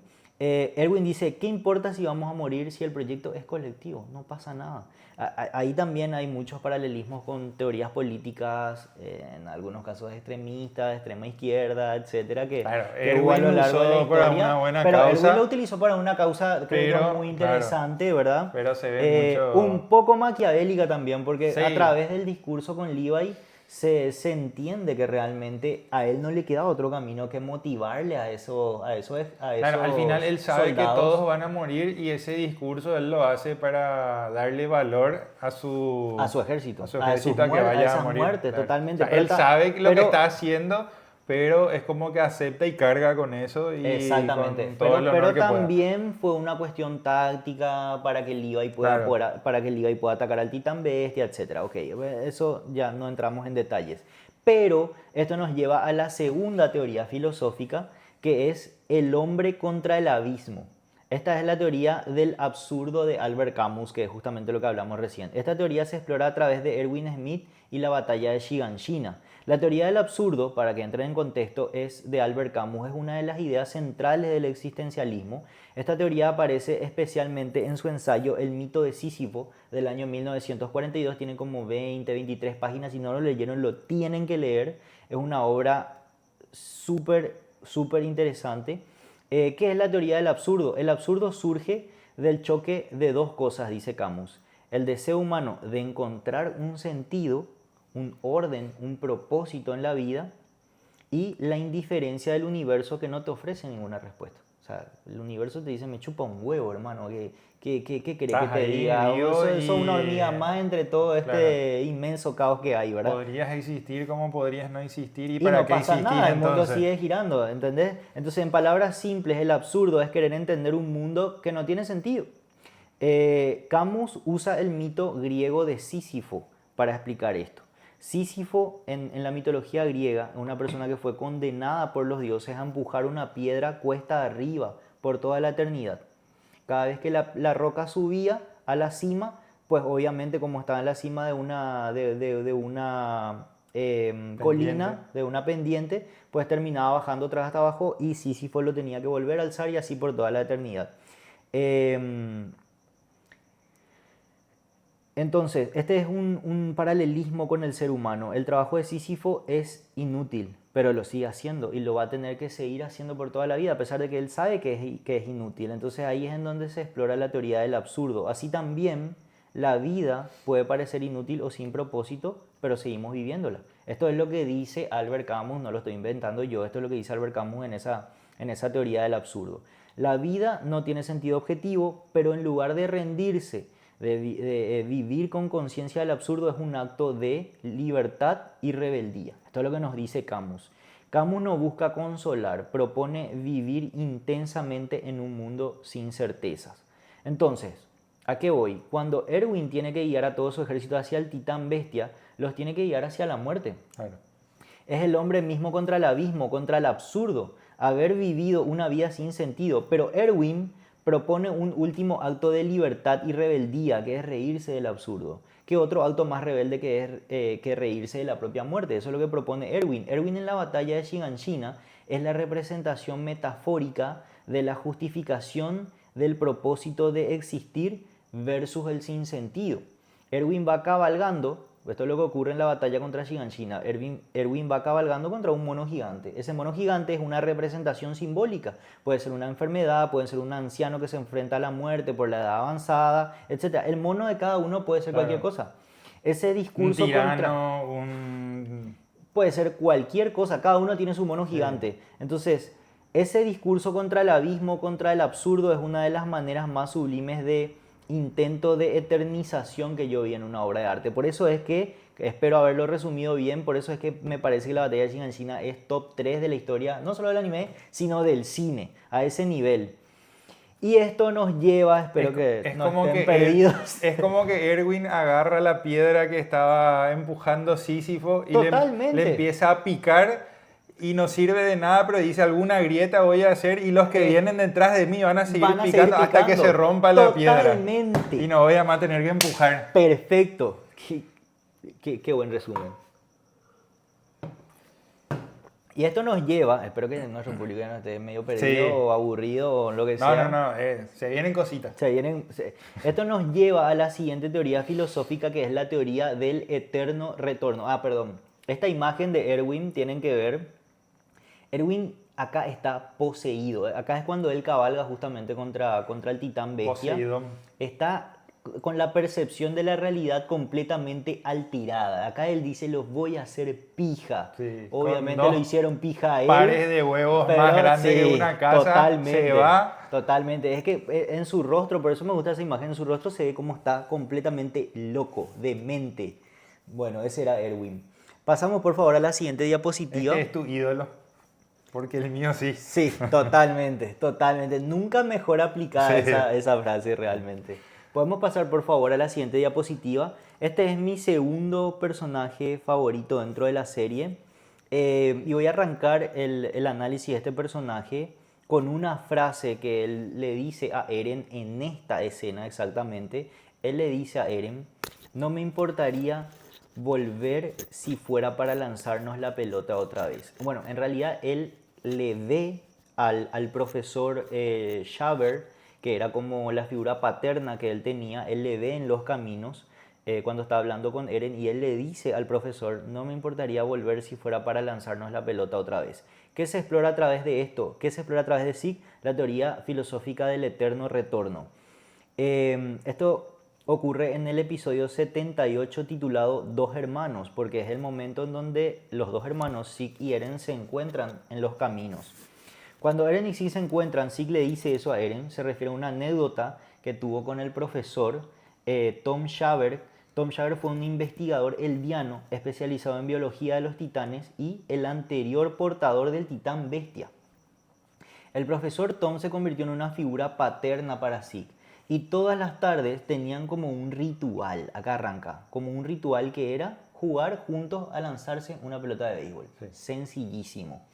Erwin dice, ¿qué importa si vamos a morir si el proyecto es colectivo? No pasa nada. Ahí también hay muchos paralelismos con teorías políticas, en algunos casos extremistas, de extrema izquierda, etcétera, Claro, que hubo a lo Erwin largo de la usó para historia. una buena Pero causa, Erwin lo utilizó para una causa, creo yo, pero, muy claro, interesante, ¿verdad? pero se ve mucho... Un poco maquiavélica también, porque Sí. a través del discurso con Levi se entiende que realmente a él no le queda otro camino que motivarle a esos Claro, al final él sabe soldados. que todos van a morir y ese discurso él lo hace para darle valor a su ejército, a su a ejército a que a vaya a esas morir. muertes, Claro. totalmente. O sea, él sabe lo que está haciendo, pero es como que acepta y carga con eso y exactamente, con todo el honor pero que pueda. también fue una cuestión táctica para que Levi pueda, Claro. para que Levi pueda atacar al Titán Bestia, etc. Ok, eso ya no entramos en detalles. Pero esto nos lleva a la segunda teoría filosófica, que es el hombre contra el abismo. Esta es la teoría del absurdo de Albert Camus, que es justamente lo que hablamos recién. Esta teoría se explora a través de Erwin Smith y la batalla de Shiganshina. La teoría del absurdo, para que entren en contexto, es de Albert Camus, es una de las ideas centrales del existencialismo. Esta teoría aparece especialmente en su ensayo El mito de Sísifo del año 1942, tiene como 23 páginas, si no lo leyeron lo tienen que leer, es una obra súper interesante. ¿Qué es la teoría del absurdo? El absurdo surge del choque de dos cosas, dice Camus. El deseo humano de encontrar un sentido, un orden, un propósito en la vida y la indiferencia del universo que no te ofrece ninguna respuesta. O sea, el universo te dice, me chupa un huevo, hermano, ¿qué querés que te diga? Eso es una hormiga más entre todo este inmenso caos que hay, ¿verdad? Podrías existir como podrías no existir y Y para no qué pasa existir nada, el mundo entonces. sigue girando, ¿entendés? Entonces, en palabras simples, el absurdo es querer entender un mundo que no tiene sentido. Camus usa el mito griego de Sísifo para explicar esto. Sísifo en la mitología griega es una persona que fue condenada por los dioses a empujar una piedra cuesta arriba por toda la eternidad. Cada vez que la roca subía a la cima, pues obviamente como estaba en la cima de una colina, de una pendiente, pues terminaba bajando otra vez hasta abajo y Sísifo lo tenía que volver a alzar y así por toda la eternidad. Entonces, este es un paralelismo con el ser humano. El trabajo de Sísifo es inútil, pero lo sigue haciendo y lo va a tener que seguir haciendo por toda la vida, a pesar de que él sabe que es inútil. Entonces ahí es en donde se explora la teoría del absurdo. Así también la vida puede parecer inútil o sin propósito, pero seguimos viviéndola. Esto es lo que dice Albert Camus, no lo estoy inventando yo, esto es lo que dice Albert Camus en esa teoría del absurdo. La vida no tiene sentido objetivo, pero en lugar de rendirse, de vivir con conciencia del absurdo, es un acto de libertad y rebeldía. Esto es lo que nos dice Camus. Camus no busca consolar, propone vivir intensamente en un mundo sin certezas. Entonces, ¿a qué voy? Cuando Erwin tiene que guiar a todo su ejército hacia el Titán Bestia, los tiene que guiar hacia la muerte. Claro. Es el hombre mismo contra el abismo, contra el absurdo, haber vivido una vida sin sentido. Pero Erwin propone un último acto de libertad y rebeldía, que es reírse del absurdo. ¿Qué otro acto más rebelde que reírse de la propia muerte? Eso es lo que propone Erwin. Erwin en la batalla de Shiganshina es la representación metafórica de la justificación del propósito de existir versus el sinsentido. Erwin va cabalgando, esto es lo que ocurre en la batalla contra Shiganshina, Erwin va cabalgando contra un mono gigante. Ese mono gigante es una representación simbólica. Puede ser una enfermedad, puede ser un anciano que se enfrenta a la muerte por la edad avanzada, etc. El mono de cada uno puede ser cualquier cosa. Ese discurso un tirano, puede ser cualquier cosa, cada uno tiene su mono gigante. Entonces, ese discurso contra el abismo, contra el absurdo, es una de las maneras más sublimes de intento de eternización que yo vi en una obra de arte. Por eso es que, espero haberlo resumido bien, por eso es que me parece que la batalla de Shiganshina es top 3 de la historia, no solo del anime, sino del cine, a ese nivel. Y esto nos lleva, espero que no estén perdidos. Es como que Erwin agarra la piedra que estaba empujando Sísifo y le empieza a picar y no sirve de nada, pero dice alguna grieta voy a hacer y los que vienen detrás de mí van a seguir picando hasta que se rompa la piedra. Y no voy a más tener que empujar. Perfecto. Qué buen resumen. Y esto nos lleva, espero que nuestro público ya no esté medio perdido Sí. o aburrido o lo que No, sea. no, no, se vienen cositas. Esto nos lleva a la siguiente teoría filosófica, que es la teoría del eterno retorno. Ah, perdón. Esta imagen de Erwin tienen que ver. Erwin acá está poseído. Acá es cuando él cabalga justamente contra el titán bestia. Poseidón. Está con la percepción de la realidad completamente alterada. Acá él dice, los voy a hacer pija. Sí, Obviamente con lo dos hicieron pija a él. Pares de huevos Pero más grandes que sí, una casa. totalmente, Se va. totalmente. Es que en su rostro, por eso me gusta esa imagen, en su rostro se ve como está completamente loco, demente. Bueno, ese era Erwin. Pasamos por favor a la siguiente diapositiva. Es tu ídolo. Porque el mío sí. Sí, totalmente, totalmente. Nunca mejor aplicada Sí. esa frase realmente. Podemos pasar por favor a la siguiente diapositiva. Este es mi segundo personaje favorito dentro de la serie. Y voy a arrancar el análisis de este personaje con una frase que él le dice a Eren en esta escena exactamente. Él le dice a Eren, no me importaría volver si fuera para lanzarnos la pelota otra vez. Bueno, en realidad él le ve al profesor Shaver, que era como la figura paterna que él tenía, él le ve en los caminos cuando está hablando con Eren y él le dice al profesor, no me importaría volver si fuera para lanzarnos la pelota otra vez. ¿Qué se explora a través de esto? ¿Qué se explora a través de Zeke? La teoría filosófica del eterno retorno. Esto ocurre en el episodio 78 titulado Dos hermanos, porque es el momento en donde los dos hermanos, Zeke y Eren, se encuentran en los caminos. Cuando Eren y Zeke se encuentran, Zeke le dice eso a Eren, se refiere a una anécdota que tuvo con el profesor Tom Shaver. Tom Shaver fue un investigador eldiano especializado en biología de los titanes y el anterior portador del titán bestia. El profesor Tom se convirtió en una figura paterna para Zeke y todas las tardes tenían como un ritual, acá arranca, como un ritual que era jugar juntos a lanzarse una pelota de béisbol. Sí. Sencillísimo.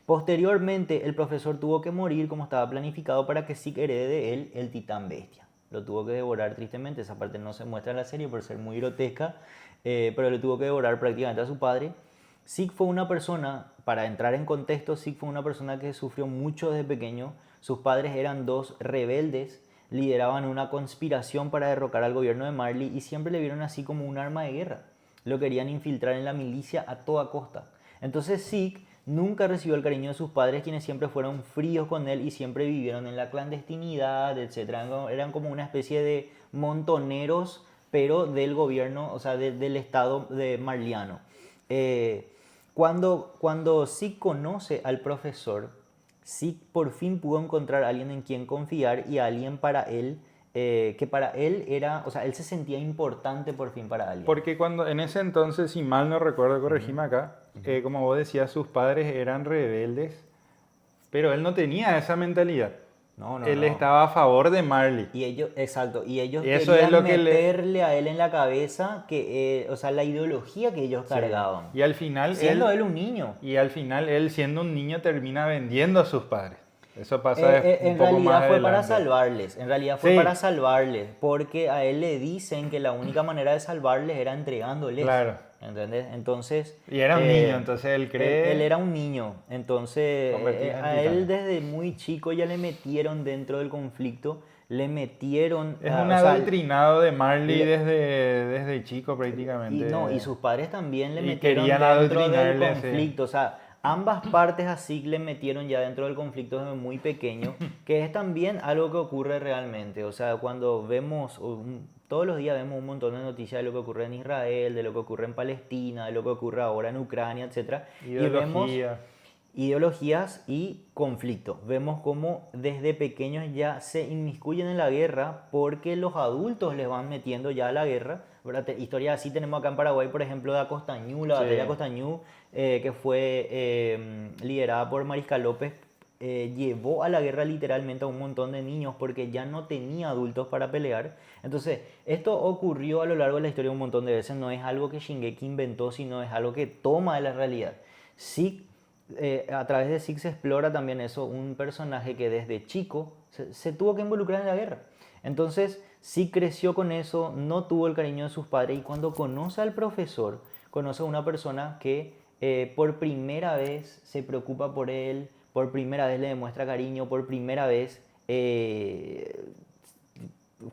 Posteriormente, el profesor tuvo que morir como estaba planificado para que Zeke herede de él el titán bestia. Lo tuvo que devorar tristemente, esa parte no se muestra en la serie por ser muy grotesca, pero le tuvo que devorar prácticamente a su padre. Zeke fue una persona, para entrar en contexto, Zeke fue una persona que sufrió mucho desde pequeño. Sus padres eran dos rebeldes, lideraban una conspiración para derrocar al gobierno de Marley y siempre le vieron así como un arma de guerra. Lo querían infiltrar en la milicia a toda costa. Entonces Zeke nunca recibió el cariño de sus padres, quienes siempre fueron fríos con él y siempre vivieron en la clandestinidad, etc. Eran como una especie de montoneros, pero del gobierno, o sea, del estado de marliano. Cuando Zeke conoce al profesor, Zeke por fin pudo encontrar a alguien en quien confiar y a alguien para él, que para él era, o sea, él se sentía importante por fin para alguien. Porque cuando en ese entonces, si mal no recuerdo, corregime acá, como vos decías, sus padres eran rebeldes, pero él no tenía esa mentalidad. No, Él no. estaba a favor de Marley. Y ellos, exacto, y ellos Y eso querían es lo que meterle a él en la cabeza que, o sea, la ideología que ellos cargaban. Y al final Siendo él un niño. Y al final él siendo un niño termina vendiendo a sus padres. Eso pasa un En poco realidad más fue para adelante. salvarles, en realidad fue Sí. para salvarles, porque a él le dicen que la única manera de salvarles era entregándoles. Claro. ¿Entendés? Entonces... Y era un niño, entonces él cree... Él era un niño, entonces Convertirse en a él titán. desde muy chico ya le metieron dentro del conflicto, le metieron... Es o un sea, adoctrinado de Marley le- desde chico prácticamente. y sus padres también le Y metieron querían dentro del adoctrinarle, sí. conflicto. O sea, ambas partes así le metieron ya dentro del conflicto desde muy pequeño, que es también algo que ocurre realmente. O sea, cuando vemos, todos los días vemos un montón de noticias de lo que ocurre en Israel, de lo que ocurre en Palestina, de lo que ocurre ahora en Ucrania, etc. Y vemos Ideología. ideologías y conflictos. Vemos cómo desde pequeños ya se inmiscuyen en la guerra porque los adultos les van metiendo ya a la guerra. ¿Verdad? Historias así tenemos acá en Paraguay, por ejemplo, de Acostañú, la Sí. batalla de Acostañú, que fue liderada por Mariscal López, llevó a la guerra literalmente a un montón de niños porque ya no tenía adultos para pelear. Entonces, esto ocurrió a lo largo de la historia un montón de veces, no es algo que Shingeki inventó, sino es algo que toma de la realidad. Sí, a través de Zeke se explora también eso, un personaje que desde chico se tuvo que involucrar en la guerra. Entonces, sí creció con eso, no tuvo el cariño de sus padres y cuando conoce al profesor, conoce a una persona que por primera vez se preocupa por él, por primera vez le demuestra cariño, por primera vez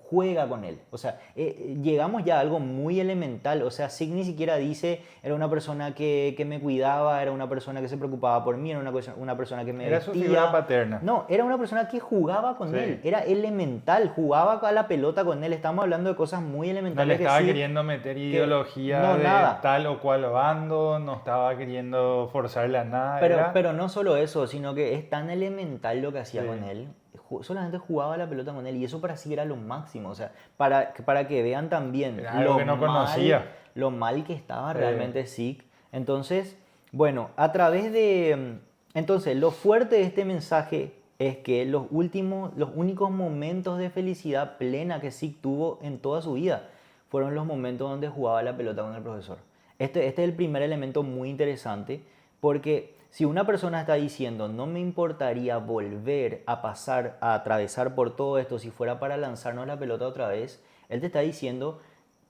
juega con él. O sea, llegamos ya a algo muy elemental. O sea, Zeke ni siquiera dice, era una persona que me cuidaba, era una persona que se preocupaba por mí, era una persona que me Era vestía. su figura paterna. No, era una persona que jugaba con Sí. él. Era elemental, jugaba a la pelota con él. Estamos hablando de cosas muy No elementales. le que estaba sí, queriendo meter ideología no, de nada. tal o cual bando, no estaba queriendo forzarle a nada. era- Pero no solo eso, sino que es tan elemental lo que hacía Sí. con él. Solamente jugaba la pelota con él y eso para sí era lo máximo. O sea, para que vean también Era algo que no conocía. lo mal que estaba Sí. realmente Zeke. Entonces, bueno, a través de... Entonces, lo fuerte de este mensaje es que los únicos momentos de felicidad plena que Zeke tuvo en toda su vida fueron los momentos donde jugaba la pelota con el profesor. Este es el primer elemento muy interesante porque si una persona está diciendo no me importaría volver a pasar, a atravesar por todo esto si fuera para lanzarnos la pelota otra vez, él te está diciendo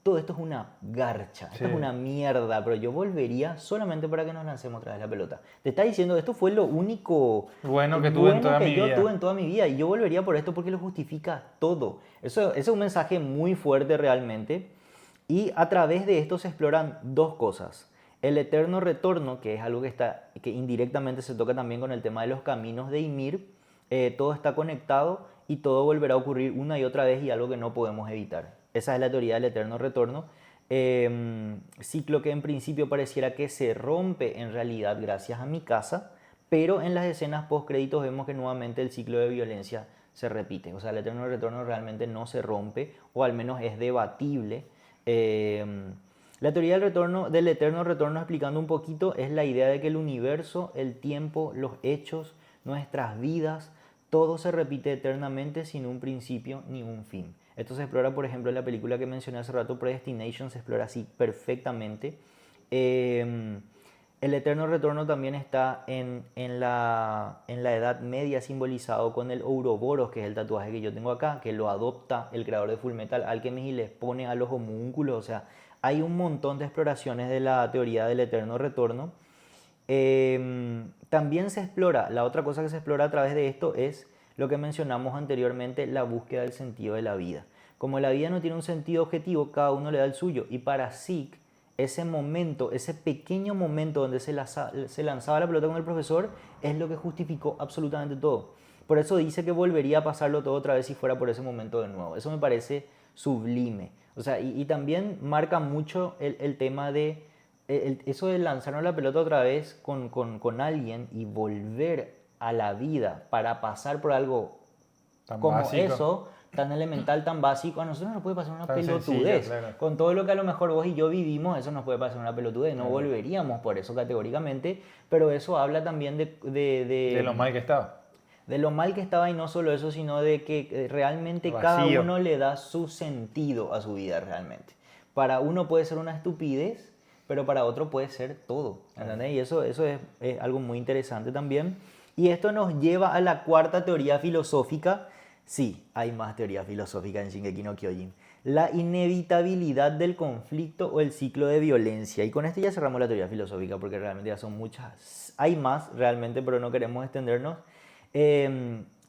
todo esto es una garcha, esto Sí. es una mierda, pero yo volvería solamente para que nos lancemos otra vez la pelota. Te está diciendo esto fue lo único Bueno que tuve en toda que mi yo vida. tuve en toda mi vida y yo volvería por esto porque lo justifica todo. Eso es un mensaje muy fuerte realmente. Y a través de esto se exploran dos cosas. El eterno retorno, que es algo que indirectamente se toca también con el tema de los caminos de Ymir. Todo está conectado y todo volverá a ocurrir una y otra vez y algo que no podemos evitar. Esa es la teoría del eterno retorno. Ciclo que en principio pareciera que se rompe en realidad gracias a Mikasa, pero en las escenas post créditos vemos que nuevamente el ciclo de violencia se repite. O sea, el eterno retorno realmente no se rompe, o al menos es debatible. La teoría del eterno retorno, explicando un poquito, es la idea de que el universo, el tiempo, los hechos, nuestras vidas, todo se repite eternamente sin un principio ni un fin. Esto se explora, por ejemplo, en la película que mencioné hace rato, Predestination, se explora así perfectamente. El eterno retorno también está en la Edad Media simbolizado con el Ouroboros, que es el tatuaje que yo tengo acá, que lo adopta el creador de Fullmetal Alchemist y les pone a los homúnculos. O sea, hay un montón de exploraciones de la teoría del eterno retorno. También se explora, la otra cosa que se explora a través de esto es lo que mencionamos anteriormente, la búsqueda del sentido de la vida. Como la vida no tiene un sentido objetivo, cada uno le da el suyo. Y para Zeke, ese momento, ese pequeño momento donde se lanzaba la pelota con el profesor, es lo que justificó absolutamente todo. Por eso dice que volvería a pasarlo todo otra vez si fuera por ese momento de nuevo. Eso me parece sublime. O sea, y también marca mucho el tema de eso de lanzarnos la pelota otra vez con alguien y volver a la vida para pasar por algo Tan como básico. eso, tan elemental, tan básico, a nosotros nos puede pasar una Tan pelotudez. sencillo, claro. Con todo lo que a lo mejor vos y yo vivimos, eso nos puede pasar una pelotudez. No volveríamos por eso categóricamente, pero eso habla también De lo mal que estaba. de lo mal que estaba y no solo eso, sino de que realmente cada Vacío. uno le da su sentido a su vida realmente. Para uno puede ser una estupidez, pero para otro puede ser todo. ¿Entendés? Y eso es algo muy interesante también. Y esto nos lleva a la cuarta teoría filosófica. Sí, hay más teoría filosófica en Shingeki no Kyojin. La inevitabilidad del conflicto o el ciclo de violencia. Y con esto ya cerramos la teoría filosófica porque realmente ya son muchas. Hay más realmente, pero no queremos extendernos.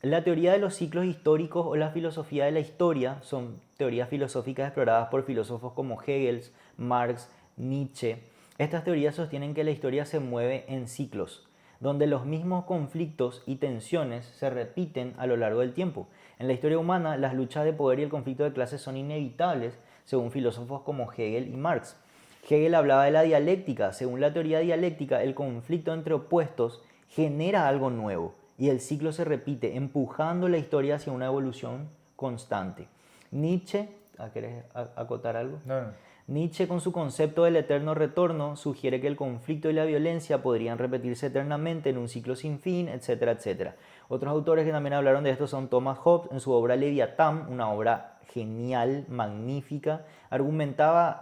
La teoría de los ciclos históricos o la filosofía de la historia son teorías filosóficas exploradas por filósofos como Hegel, Marx, Nietzsche. Estas teorías sostienen que la historia se mueve en ciclos, donde los mismos conflictos y tensiones se repiten a lo largo del tiempo. En la historia humana, las luchas de poder y el conflicto de clases son inevitables, según filósofos como Hegel y Marx. Hegel hablaba de la dialéctica. Según la teoría dialéctica, el conflicto entre opuestos genera algo nuevo y el ciclo se repite, empujando la historia hacia una evolución constante. Nietzsche, ¿querés acotar algo? No. Nietzsche, con su concepto del eterno retorno, sugiere que el conflicto y la violencia podrían repetirse eternamente en un ciclo sin fin, etcétera, etcétera. Otros autores que también hablaron de esto son Thomas Hobbes, en su obra Leviatán, una obra genial, magnífica. Argumentaba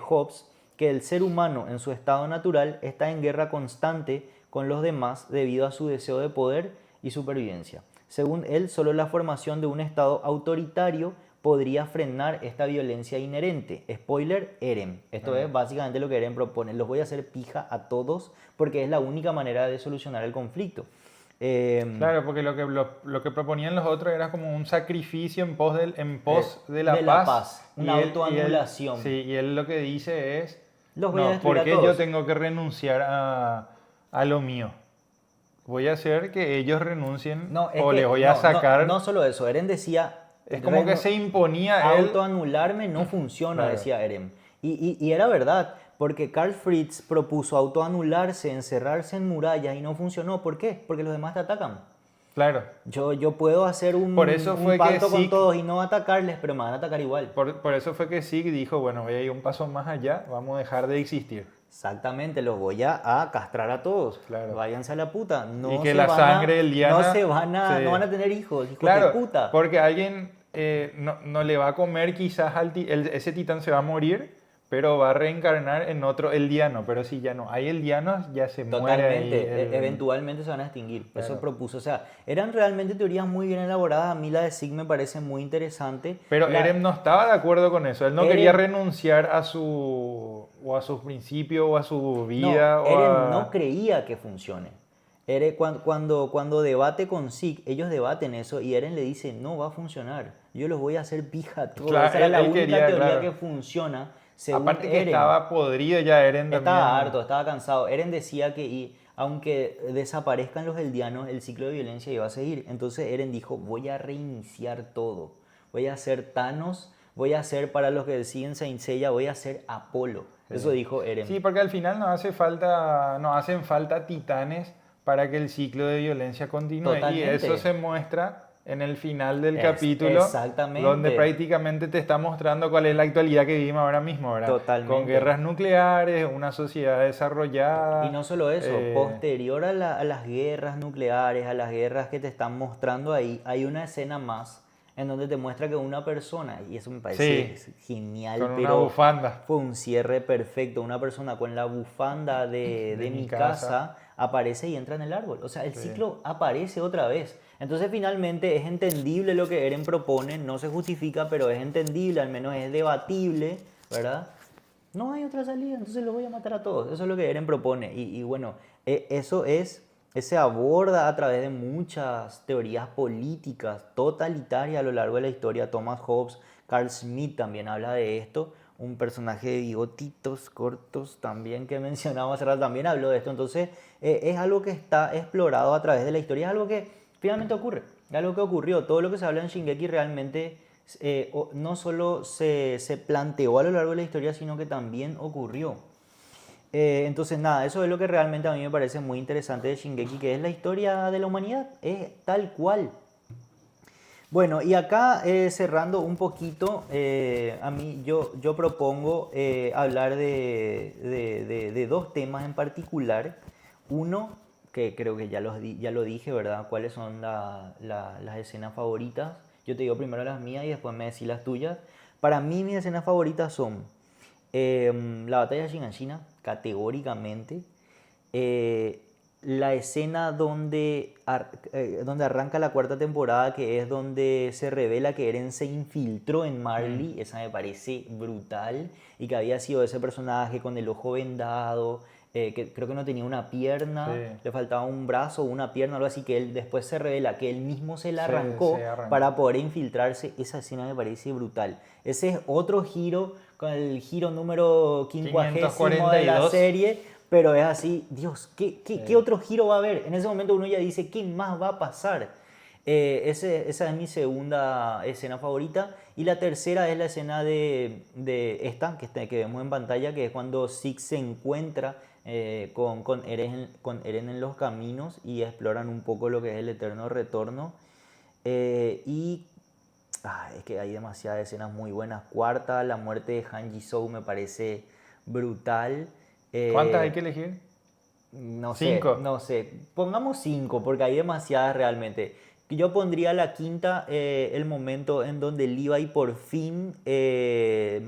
Hobbes que el ser humano en su estado natural está en guerra constante con los demás debido a su deseo de poder y supervivencia. Según él, solo la formación de un estado autoritario podría frenar esta violencia inherente. Spoiler, Eren. Esto es básicamente lo que Eren propone. Los voy a hacer pija a todos porque es la única manera de solucionar el conflicto. Claro, porque lo que proponían los otros era como un sacrificio en pos de la paz. Una Y autoanulación. Sí, y él lo que dice es, Los voy a no, destruir ¿por a qué todos? yo tengo que renunciar a lo mío? Voy a hacer que ellos renuncien No, es o que les voy a sacar. no solo eso, Eren decía... Es como que se imponía él. Autoanularme no funciona, Claro. decía Eren. Y era verdad, porque Karl Fritz propuso autoanularse, encerrarse en murallas y no funcionó. ¿Por qué? Porque los demás te atacan. Claro. Yo puedo hacer Por eso un fue que pacto con Zeke- todos y no atacarles, pero me van a atacar igual. Por eso fue que Zeke dijo, bueno, voy a ir un paso más allá, vamos a dejar de existir. Exactamente, los voy a castrar a todos. Claro. Váyanse a la puta. No Y que se la van sangre del no Diana se van a, se- no van a tener hijos, hijos Claro, de puta. porque alguien no le va a comer quizás ese titán se va a morir, pero va a reencarnar en otro eldiano. Pero si ya no hay eldianos, ya se muere ahí Totalmente, el- eventualmente se van a extinguir. Claro. Eso propuso. O sea, eran realmente teorías muy bien elaboradas. A mí la de Zeke me parece muy interesante. Pero La- Eren no estaba de acuerdo con eso. Él no Eren- quería renunciar a sus principios o a su vida. No, o Eren a- no creía que funcione. Cuando debate con Zeke, ellos debaten eso y Eren le dice, no va a funcionar. Yo los voy a hacer pija a todos. Claro, Esa era la él única quería, teoría claro. que funciona según Aparte que Eren. estaba podrido ya Eren Estaba también. harto, estaba cansado. Eren decía que aunque desaparezcan los eldianos, el ciclo de violencia iba a seguir. Entonces Eren dijo, voy a reiniciar todo. Voy a hacer Thanos, voy a hacer, para los que siguen Saint Seiya, voy a hacer Apolo. Eso dijo Eren. Sí, porque al final no hacen falta titanes para que el ciclo de violencia continúe. Totalmente. Y eso se muestra en el final del Es- capítulo, exactamente. donde prácticamente te está mostrando cuál es la actualidad que vivimos ahora mismo, ¿verdad? Totalmente. Con guerras nucleares, una sociedad desarrollada. Y no solo eso, eh, posterior a las guerras nucleares, a las guerras que te están mostrando ahí, hay una escena más en donde te muestra que una persona, y eso me parece genial, con una pero bufanda. fue un cierre perfecto, una persona con la bufanda de mi casa aparece y entra en el árbol. O sea, el ciclo aparece otra vez. Entonces finalmente es entendible lo que Eren propone, no se justifica, pero es entendible, al menos es debatible, ¿verdad? No hay otra salida, entonces los voy a matar a todos. Eso es lo que Eren propone. Y bueno, eso se aborda a través de muchas teorías políticas totalitarias a lo largo de la historia. Thomas Hobbes, Carl Smith también habla de esto. Un personaje de bigotitos cortos también que mencionamos hace rato también habló de esto. Entonces es algo que está explorado a través de la historia. Es algo que finalmente ocurre. Es algo que ocurrió. Todo lo que se habla en Shingeki realmente no solo se planteó a lo largo de la historia, sino que también ocurrió. Entonces nada, eso es lo que realmente a mí me parece muy interesante de Shingeki, que es la historia de la humanidad, es tal cual. Bueno, y acá cerrando un poquito, yo propongo hablar de dos temas en particular. Uno, que creo que ya lo dije, ¿verdad? ¿Cuáles son las escenas favoritas? Yo te digo primero las mías y después me decís las tuyas. Para mí mis escenas favoritas son la batalla de Shiganshina, categóricamente. La escena donde arranca la cuarta temporada, que es donde se revela que Eren se infiltró en Marley. Esa me parece brutal. Y que había sido ese personaje con el ojo vendado, que creo que no tenía una pierna, Sí. le faltaba un brazo o una pierna, algo así, que él después se revela que él mismo se la Se arrancó arrancó. para poder infiltrarse. Esa escena me parece brutal. Ese es otro giro, con el giro número 50 de la 542. serie, pero es así, Dios, ¿qué otro giro va a haber? En ese momento uno ya dice, ¿qué más va a pasar? Esa es mi segunda escena favorita. Y la tercera es la escena de esta, que vemos en pantalla, que es cuando Zeke se encuentra con Eren en los caminos y exploran un poco lo que es el eterno retorno. Es que hay demasiadas escenas muy buenas. Cuarta, la muerte de Han Ji-soo me parece brutal. ¿Cuántas hay que elegir? No sé, Cinco. no sé. Pongamos 5 porque hay demasiadas realmente. Yo pondría la quinta, el momento en donde Levi por fin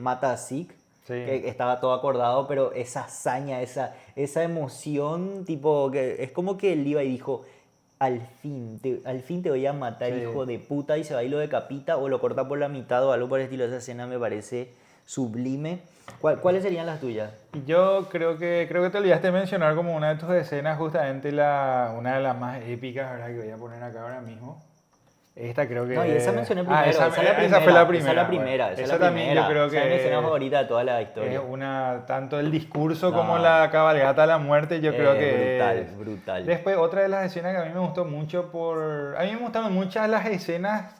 mata a Zeke. Sí. Que estaba todo acordado, pero esa hazaña, esa emoción, tipo, que es como que Levi dijo, al fin te voy a matar, Sí. hijo de puta, y se va y lo decapita o lo corta por la mitad o algo por el estilo. Esa escena me parece sublime. ¿Cuáles serían las tuyas? Y yo creo que te olvidaste de mencionar como una de tus escenas, justamente una de las más épicas, ¿verdad? Que voy a poner acá ahora mismo. Esta creo que No, y esa es- mencioné primero, esa, esa es la esa primera, fue la esa primera. es la bueno. primera, esa es Esa la también primera. yo creo Esa es mi escena que favorita de toda la es historia. tanto el discurso como No. la cabalgata a la muerte, yo creo que Brutal, es. brutal. Después, otra de las escenas que a mí me gustó mucho A mí me gustaron muchas las escenas,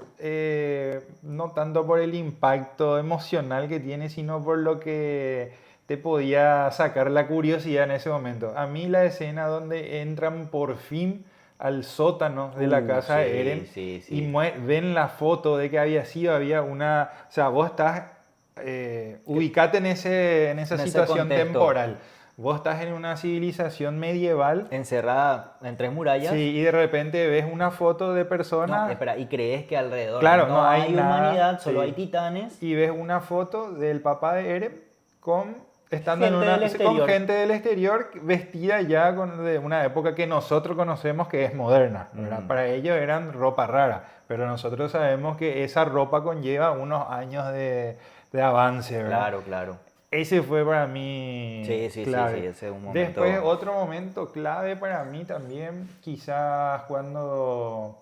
no tanto por el impacto emocional que tiene, sino por lo que te podía sacar la curiosidad en ese momento. A mí la escena donde entran por fin al sótano de la casa de Eren Sí, y sí. ven la foto de que había una... O sea, vos estás... ubicate en esa En ese situación contexto. temporal. Vos estás en una civilización medieval, Encerrada en 3 murallas. sí, y de repente ves una foto de No, personas, espera, y crees que alrededor claro, no no hay hay nada, humanidad, solo sí. hay titanes. Y ves una foto del papá de Eren estando Gente del con exterior. gente del exterior vestida ya de una época que nosotros conocemos que es moderna, ¿verdad? Para ellos eran ropa rara, pero nosotros sabemos que esa ropa conlleva unos años de avance, ¿verdad? Claro, claro. Ese fue para mí Sí, clave. ese es un momento. Después, otro momento clave para mí también, quizás cuando...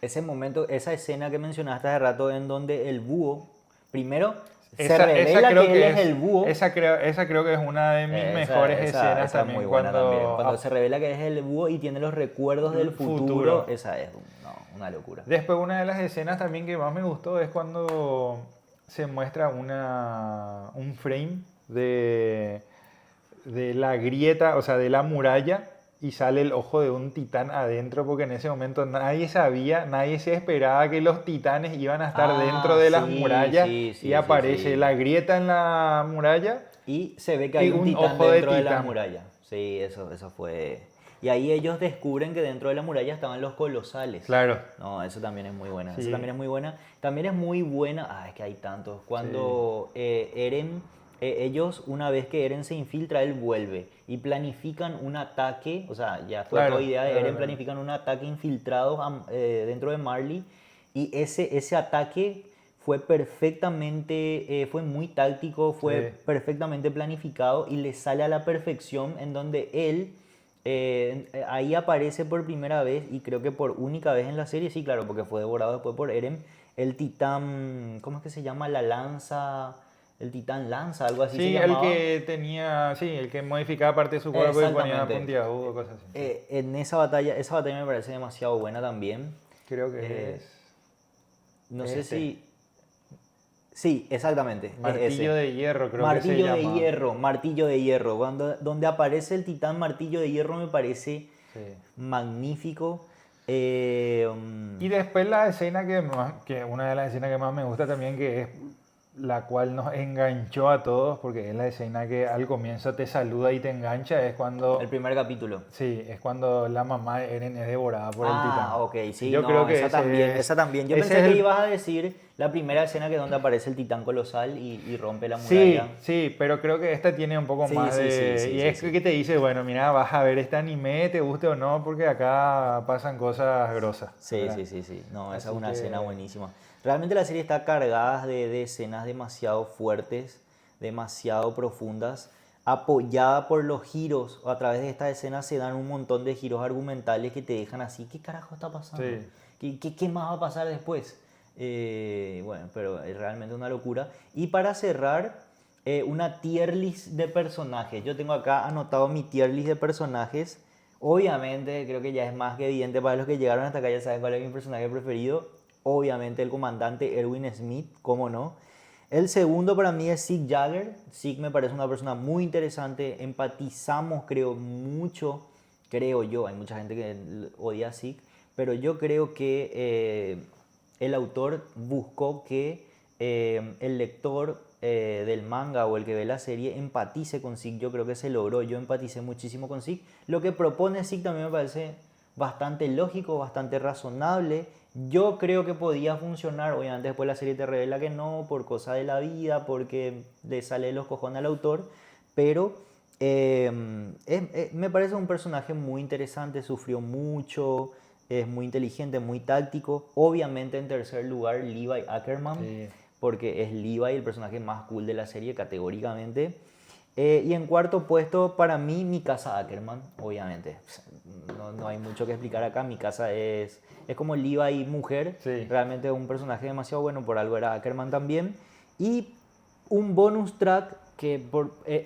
Ese momento, esa escena que mencionaste hace rato en donde el búho, primero se Esa revela creo que él es el búho. esa creo que es una de mis mejores escenas esa es también. muy buena también. Cuando ah, se revela que es el búho y tiene los recuerdos del futuro, esa es una locura. Después, una de las escenas también que más me gustó es cuando se muestra un frame de la grieta, o sea, de la muralla, y sale el ojo de un titán adentro, porque en ese momento nadie sabía, nadie se esperaba que los titanes iban a estar dentro de las Sí, murallas, sí, y aparece sí. la grieta en la muralla. Y se ve que hay Y un un titán ojo de dentro de la titán. muralla. Sí, eso fue. Y ahí ellos descubren que dentro de la muralla estaban los colosales. Claro. No, eso también es muy buena. Sí. Eso también es muy buena. También es muy buena. Ah, es que hay tantos. Cuando Eren. Ellos, una vez que Eren se infiltra, él vuelve y planifican un ataque. O sea, ya fue Claro, toda idea de claro, Eren. claro. Planifican un ataque infiltrados dentro de Marley. Y ese ataque fue perfectamente, fue muy táctico, fue Sí. perfectamente planificado y le sale a la perfección en donde él ahí aparece por primera vez y creo que por única vez en la serie, sí, claro, porque fue devorado después por Eren, el titán, ¿cómo es que se llama? La lanza, el titán lanza, algo así se Sí, el llamaba. que tenía, sí, el que modificaba parte de su cuerpo y ponía Exactamente. puntiagudo, cosas así. En esa batalla me parece demasiado buena también. Creo que es No sé Este. si... Sí, exactamente. es Martillo ese. de Hierro, creo que Martillo se de llama. hierro, martillo de hierro. Donde aparece el titán martillo de hierro me parece Sí. magnífico. Y después la escena que una de las escenas que más me gusta también, que es la cual nos enganchó a todos, porque es la escena que al comienzo te saluda y te engancha, es cuando... el primer capítulo. Sí, es cuando la mamá de Eren es devorada por el titán. Ok, sí, Yo no, creo que esa también, esa también. Yo ese pensé es que el- ibas a decir la primera escena que es donde aparece el titán colosal y rompe la Sí, muralla. sí, pero creo que esta tiene un poco Sí, más sí, de... sí, y sí, es sí. que te dice, bueno, mira, vas a ver este anime, te guste o no, porque acá pasan cosas grosas. Sí, ¿verdad? sí. No, esa Así es una que- escena buenísima. Realmente la serie está cargada de escenas demasiado fuertes, demasiado profundas, apoyada por los giros. A través de estas escenas se dan un montón de giros argumentales que te dejan así, ¿qué carajo está pasando? Sí. ¿Qué más va a pasar después? Bueno, pero es realmente una locura. Y para cerrar, una tier list de personajes. Yo tengo acá anotado mi tier list de personajes. Obviamente, creo que ya es más que evidente para los que llegaron hasta acá, ya saben cuál es mi personaje preferido. Obviamente el comandante Erwin Smith, cómo no. El segundo para mí es Zeke Jagger. Zeke me parece una persona muy interesante. Empatizamos, creo, mucho. Creo yo, hay mucha gente que odia a Zeke. Pero yo creo que el autor buscó que el lector del manga o el que ve la serie empatice con Zeke. Yo creo que se logró. Yo empaticé muchísimo con Zeke. Lo que propone Zeke también me parece bastante lógico, bastante razonable. Yo creo que podía funcionar, obviamente después la serie te revela que no, por cosa de la vida, porque le sale de los cojones al autor, pero me parece un personaje muy interesante, sufrió mucho, es muy inteligente, muy táctico. Obviamente en tercer lugar Levi Ackerman, Sí. porque es Levi el personaje más cool de la serie categóricamente. Y en cuarto puesto para mí Mikasa Ackerman, obviamente. No hay mucho que explicar acá. Mikasa es como Levi mujer. Sí. Realmente es un personaje demasiado bueno, por algo era Ackerman también. Y un bonus track que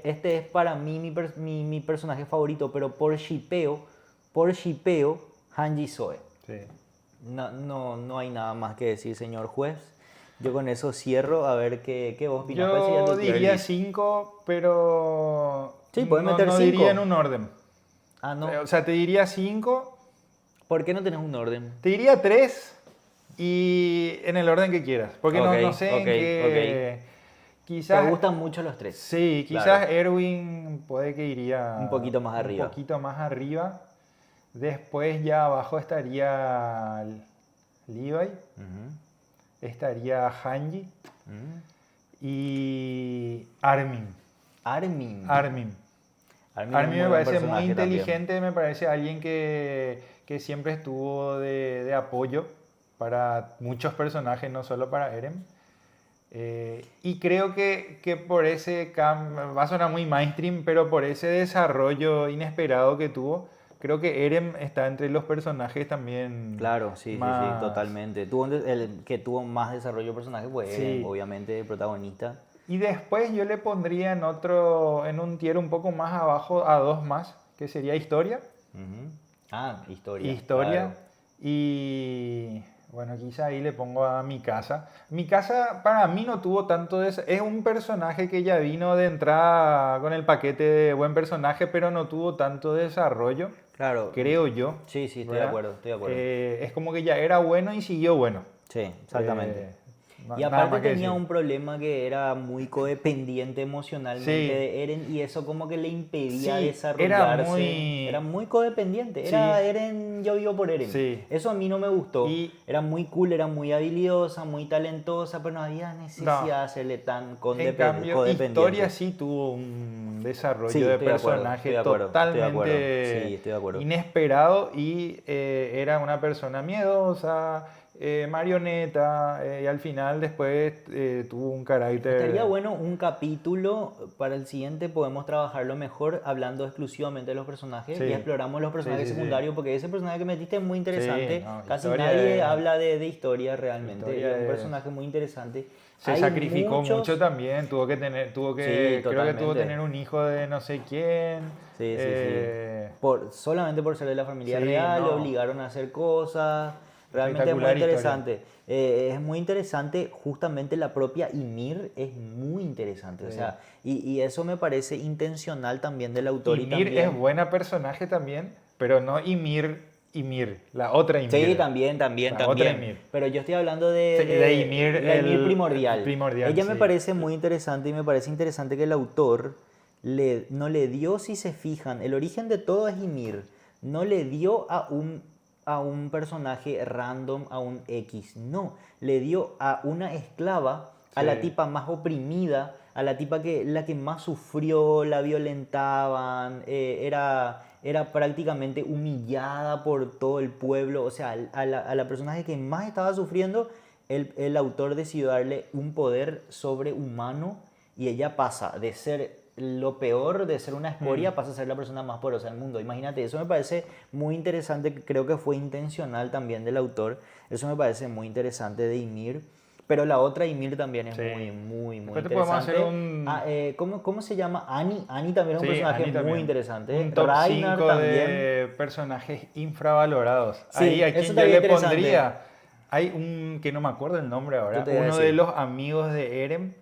este es para mí mi personaje favorito, pero por shippeo, Hanji Soe. Sí. No hay nada más que decir, señor juez. Yo con eso cierro, a ver qué vos opinás. ¿Cuál sería Yo tu tier diría list? 5, pero Sí, puedes meter no cinco. diría en un orden. Ah, no. O sea, te diría 5, ¿Por qué no tenés un orden? te diría 3 y en el orden que quieras. Porque Ok, no sé en ok, qué... Te Quizás... gustan mucho los tres. Sí, quizás Claro. Erwin puede que iría Un poquito más arriba. Un poquito más arriba. Después ya abajo estaría Levi, Ujú, estaría Hanji ujú. y Armin. Armin. Armin. Armin es un Armin me buen parece muy personaje también. inteligente, me parece alguien que siempre estuvo de apoyo para muchos personajes, no solo para Eren. Y creo que por ese va a sonar muy mainstream, pero por ese desarrollo inesperado que tuvo, creo que Eren está entre los personajes también Claro, sí, más... totalmente. El que tuvo más desarrollo de personaje fue Eren, Sí. obviamente, el protagonista. Y después yo le pondría en un tier un poco más abajo a dos más, que sería historia. Ujú. Ah, historia. Historia. Claro. Y bueno, quizá ahí le pongo a mi casa. Mi casa para mí no tuvo tanto es un personaje que ya vino de entrada con el paquete de buen personaje, pero no tuvo tanto desarrollo, Claro. creo yo. Sí, estoy de ¿verdad? acuerdo, estoy de acuerdo. Es como que ya era bueno y siguió bueno. Sí, exactamente. Y Nada aparte más que tenía decir. un problema que era muy codependiente emocionalmente Sí. de Eren y eso como que le impedía Sí, desarrollarse. Era muy codependiente. Sí. Era Eren, yo vivo por Eren. Sí. Eso a mí no me gustó. Y- Era muy cool, era muy habilidosa, muy talentosa, pero no había necesidad de hacerle tan En cambio, codependiente. Historia sí tuvo un desarrollo Sí, de estoy de acuerdo, personaje estoy de acuerdo, estoy de acuerdo. totalmente Sí, estoy de acuerdo. inesperado y era una persona miedosa, marioneta, y al final después tuvo un carácter... Estaría bueno un capítulo para el siguiente, podemos trabajarlo mejor hablando exclusivamente de los personajes Sí. y exploramos los personajes Sí, sí, sí. secundarios porque ese personaje que metiste es muy interesante. Sí, no, Casi Historia nadie es- habla de historia realmente. Historia Es un es- personaje muy interesante. Se Hay sacrificó muchos- mucho también, Sí, creo que tuvo que totalmente. tener un hijo de no sé quién. Sí. eh, Solamente por ser de la familia sí, real, le no. obligaron a hacer cosas. Realmente es muy Espectacular historia. interesante. Es muy interesante, justamente la propia Ymir es muy interesante. O Sí. sea, y eso me parece intencional también del autor. Ymir y también... es buena personaje también, pero no Ymir, la otra Ymir. Sí, también. La otra Ymir. Pero yo estoy hablando Sí, de Ymir, la Ymir el primordial. primordial, Ella me sí. parece muy interesante y me parece interesante que el autor no le dio, si se fijan, el origen de todo es Ymir. No le dio a un personaje random, a un X. No, le dio a una esclava, a la Sí. tipa más oprimida, a la tipa la que más sufrió, la violentaban, era prácticamente humillada por todo el pueblo. O sea, a la personaje que más estaba sufriendo, el autor decidió darle un poder sobrehumano y ella pasa de ser lo peor, de ser una escoria, pasa a ser la persona más poderosa del mundo. Imagínate, eso me parece muy interesante, creo que fue intencional también del autor. Eso me parece muy interesante de Ymir. Pero la otra Ymir también es Sí. muy Después te podemos interesante. hacer un- ¿Cómo se llama? Annie. Annie también es un Sí, personaje Annie también. muy interesante. Un top Ragnar 5 también. de personajes infravalorados. Sí, Ahí a eso quien yo estaría le interesante. pondría. Hay un que no me acuerdo el nombre ahora. Yo te voy a Uno de decir. los amigos de Eren.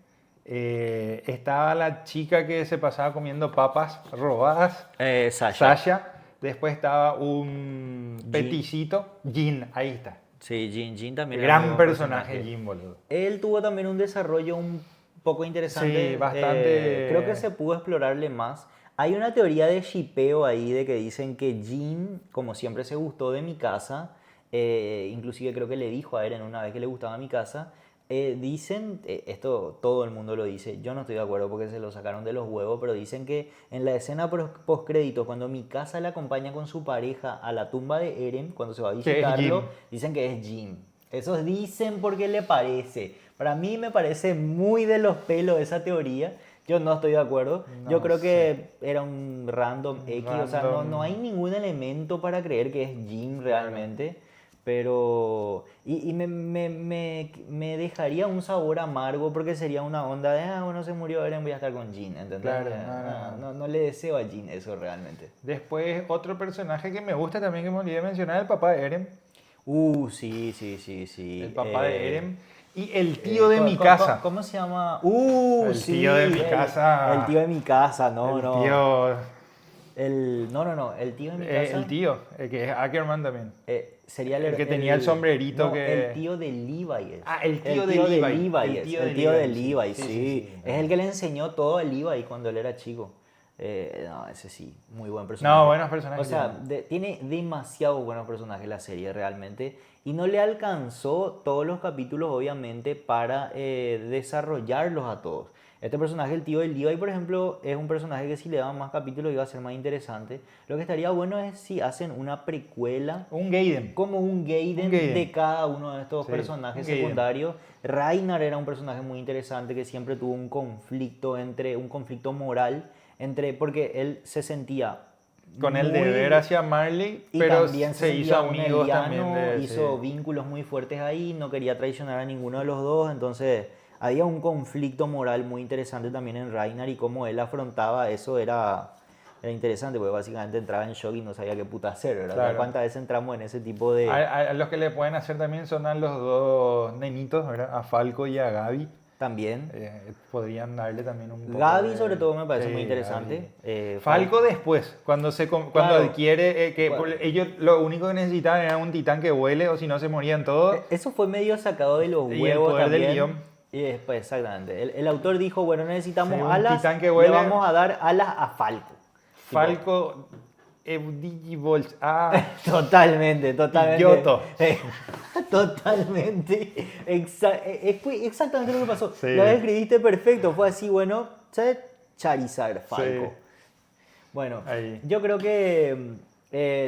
Estaba la chica que se pasaba comiendo papas robadas. Sasha. Sasha. Después estaba un peticito. Jin, ahí está. Sí, Jin también. era un Gran buen personaje Jin, boludo. Él tuvo también un desarrollo un poco interesante. Sí, bastante. Creo que se pudo explorarle más. Hay una teoría de shippeo ahí de que dicen que Jin, como siempre se gustó de Mikasa, inclusive creo que le dijo a Eren una vez que le gustaba Mikasa, Dicen, esto todo el mundo lo dice, yo no estoy de acuerdo porque se lo sacaron de los huevos, pero dicen que en la escena postcrédito, cuando Mikasa le acompaña con su pareja a la tumba de Eren, cuando se va a Que es visitarlo, Jim. dicen que es Jim. Esos dicen porque le parece. Para mí me parece muy de los pelos esa teoría. Yo no estoy de acuerdo. Yo No creo sé. que era un random Un X. O sea, no, random. no hay ningún elemento para creer que es Jim realmente. Pero. Y me dejaría un sabor amargo porque sería una onda de, bueno, se murió Eren, voy a estar con Jin. ¿Entendés? Claro, no. No le deseo a Jin eso realmente. Después, otro personaje que me gusta también, que me olvidé de mencionar, el papá de Eren. Sí, sí, sí, sí. El papá de Eren. Y el tío de mi ¿Cómo, casa. cómo se llama? El Sí, tío de mi casa. El tío de mi casa, no, El no. tío. No, el tío de mi casa. El tío, el que es Ackerman también. Sería el que tenía el sombrerito no, que- El tío de Levi es. Ah, el tío de tío Levi. Levi El es, tío el de tío de Levi, Levi, sí. sí. Sí. Es el que le enseñó todo a Levi cuando él era chico. No, ese sí, muy buen personaje. No, buenos personajes. O sea, tiene demasiado buenos personajes la serie realmente. Y no le alcanzó todos los capítulos, obviamente, para desarrollarlos a todos. Este personaje, el tío de Levi, por ejemplo, es un personaje que si le daban más capítulos iba a ser más interesante. Lo que estaría bueno es si hacen una precuela Un Gaiden. como un Gaiden, Un Gaiden. de cada uno de estos Sí, personajes un Gaiden. secundarios. Ragnar era un personaje muy interesante que siempre tuvo un conflicto un conflicto moral porque él se sentía Con el muy- deber hacia Marley, y pero también se hizo sentía un amigos eldiano, también de... hizo sí. vínculos muy fuertes ahí, no quería traicionar a ninguno de los dos, entonces había un conflicto moral muy interesante también en Ragnar y cómo él afrontaba eso era interesante, porque básicamente entraba en shock y no sabía qué puta hacer, ¿verdad? Claro. ¿Cuántas veces entramos en ese tipo de... A los que le pueden hacer también son a los dos nenitos, ¿verdad? A Falco y a Gaby. También. Podrían darle también un poco Gaby de- sobre todo me parece Sí, muy interesante. Gaby. Falco después, cuando Claro. adquiere, Bueno. ellos lo único que necesitaban era un titán que vuele o si no se morían todos. Eso fue medio sacado de los Y el huevos poder del también. guión. Y después, exactamente. El autor dijo, bueno, necesitamos Sí, un alas, titán que le vuele. vamos a dar alas a Falco. Falco, Digivolts, Totalmente. Idioto. Totalmente. Fue exactamente lo que pasó. Sí. Lo describiste perfecto. Fue así, bueno, ¿sabes? Charizard, Falco. Sí. Bueno, Ahí. yo creo que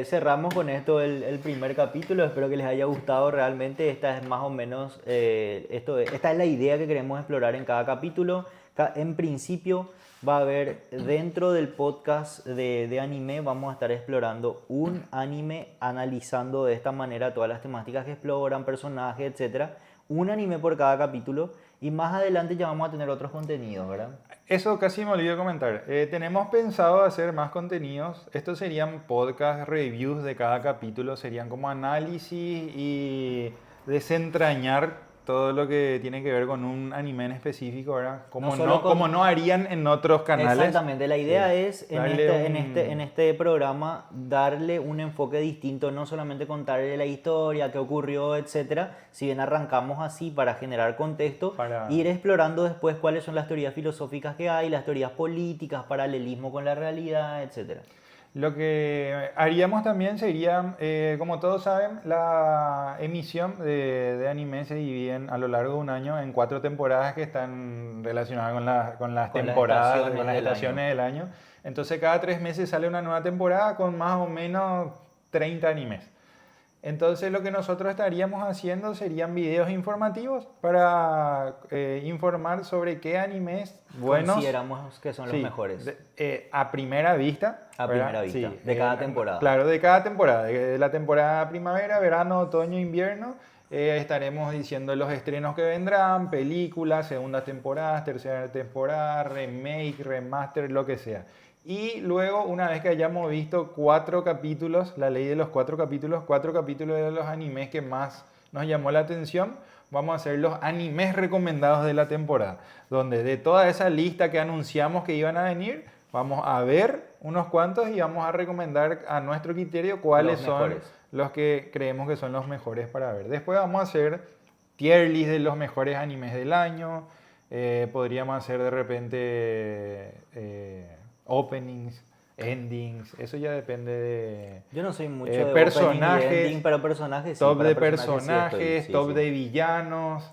cerramos con esto el primer capítulo. Espero que les haya gustado realmente. Esta es más o menos, esta es la idea que queremos explorar en cada capítulo. En principio va a haber dentro del podcast de anime, vamos a estar explorando un anime, analizando de esta manera todas las temáticas que exploran, personajes, etc. Un anime por cada capítulo y más adelante ya vamos a tener otros contenidos, ¿verdad? Eso casi me olvidé comentar. Tenemos pensado hacer más contenidos. Estos serían podcast reviews de cada capítulo. Serían como análisis y desentrañar todo lo que tiene que ver con un anime en específico, ¿verdad? No solo Como no harían en otros canales. Exactamente, la idea Sí. es Darle en este programa darle un enfoque distinto, no solamente contarle la historia, qué ocurrió, etcétera. Si bien arrancamos así para generar contexto, ir explorando después cuáles son las teorías filosóficas que hay, las teorías políticas, paralelismo con la realidad, etcétera. Lo que haríamos también sería, como todos saben, la emisión de anime se divide a lo largo de un año en 4 temporadas que están relacionadas con las temporadas, con las estaciones del año. Entonces cada 3 meses sale una nueva temporada con más o menos 30 animes. Entonces lo que nosotros estaríamos haciendo serían videos informativos para informar sobre qué animes buenos consideramos que son los mejores. A primera vista. A ¿verdad? primera vista, Sí, de cada temporada. Claro, de cada temporada. De la temporada primavera, verano, otoño, invierno. Estaremos diciendo los estrenos que vendrán, películas, segundas temporadas, tercera temporada, remake, remaster, lo que sea. Y luego, una vez que hayamos visto 4 capítulos, la ley de los 4 capítulos de los animes que más nos llamó la atención, vamos a hacer los animes recomendados de la temporada, donde de toda esa lista que anunciamos que iban a venir, vamos a ver unos cuantos y vamos a recomendar a nuestro criterio cuáles son los que creemos que son los mejores para ver. Después vamos a hacer tier list de los mejores animes del año, podríamos hacer de repente openings, endings, eso ya depende de Yo no soy mucho Eh, de personajes, opening y ending, pero personajes sí. top para de personajes sí personajes, estoy, sí, top sí. de villanos.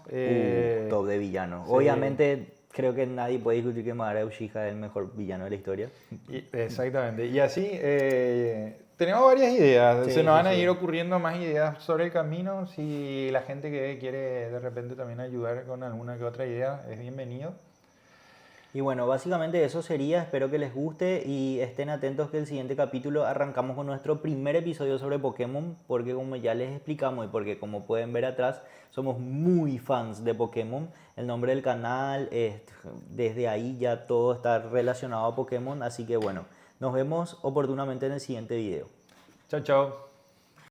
Top de villano. sí. Obviamente, creo que nadie puede discutir que Madara Uchiha es el mejor villano de la historia. Exactamente. Y así tenemos varias ideas. Sí, Se nos sí, van a sí. ir ocurriendo más ideas sobre el camino. Si la gente que quiere de repente también ayudar con alguna que otra idea, es bienvenido. Y bueno, básicamente eso sería. Espero que les guste y estén atentos que el siguiente capítulo arrancamos con nuestro primer episodio sobre Pokémon, porque como ya les explicamos y porque como pueden ver atrás, somos muy fans de Pokémon. El nombre del canal, desde ahí ya todo está relacionado a Pokémon, así que bueno, nos vemos oportunamente en el siguiente video. Chao, chao.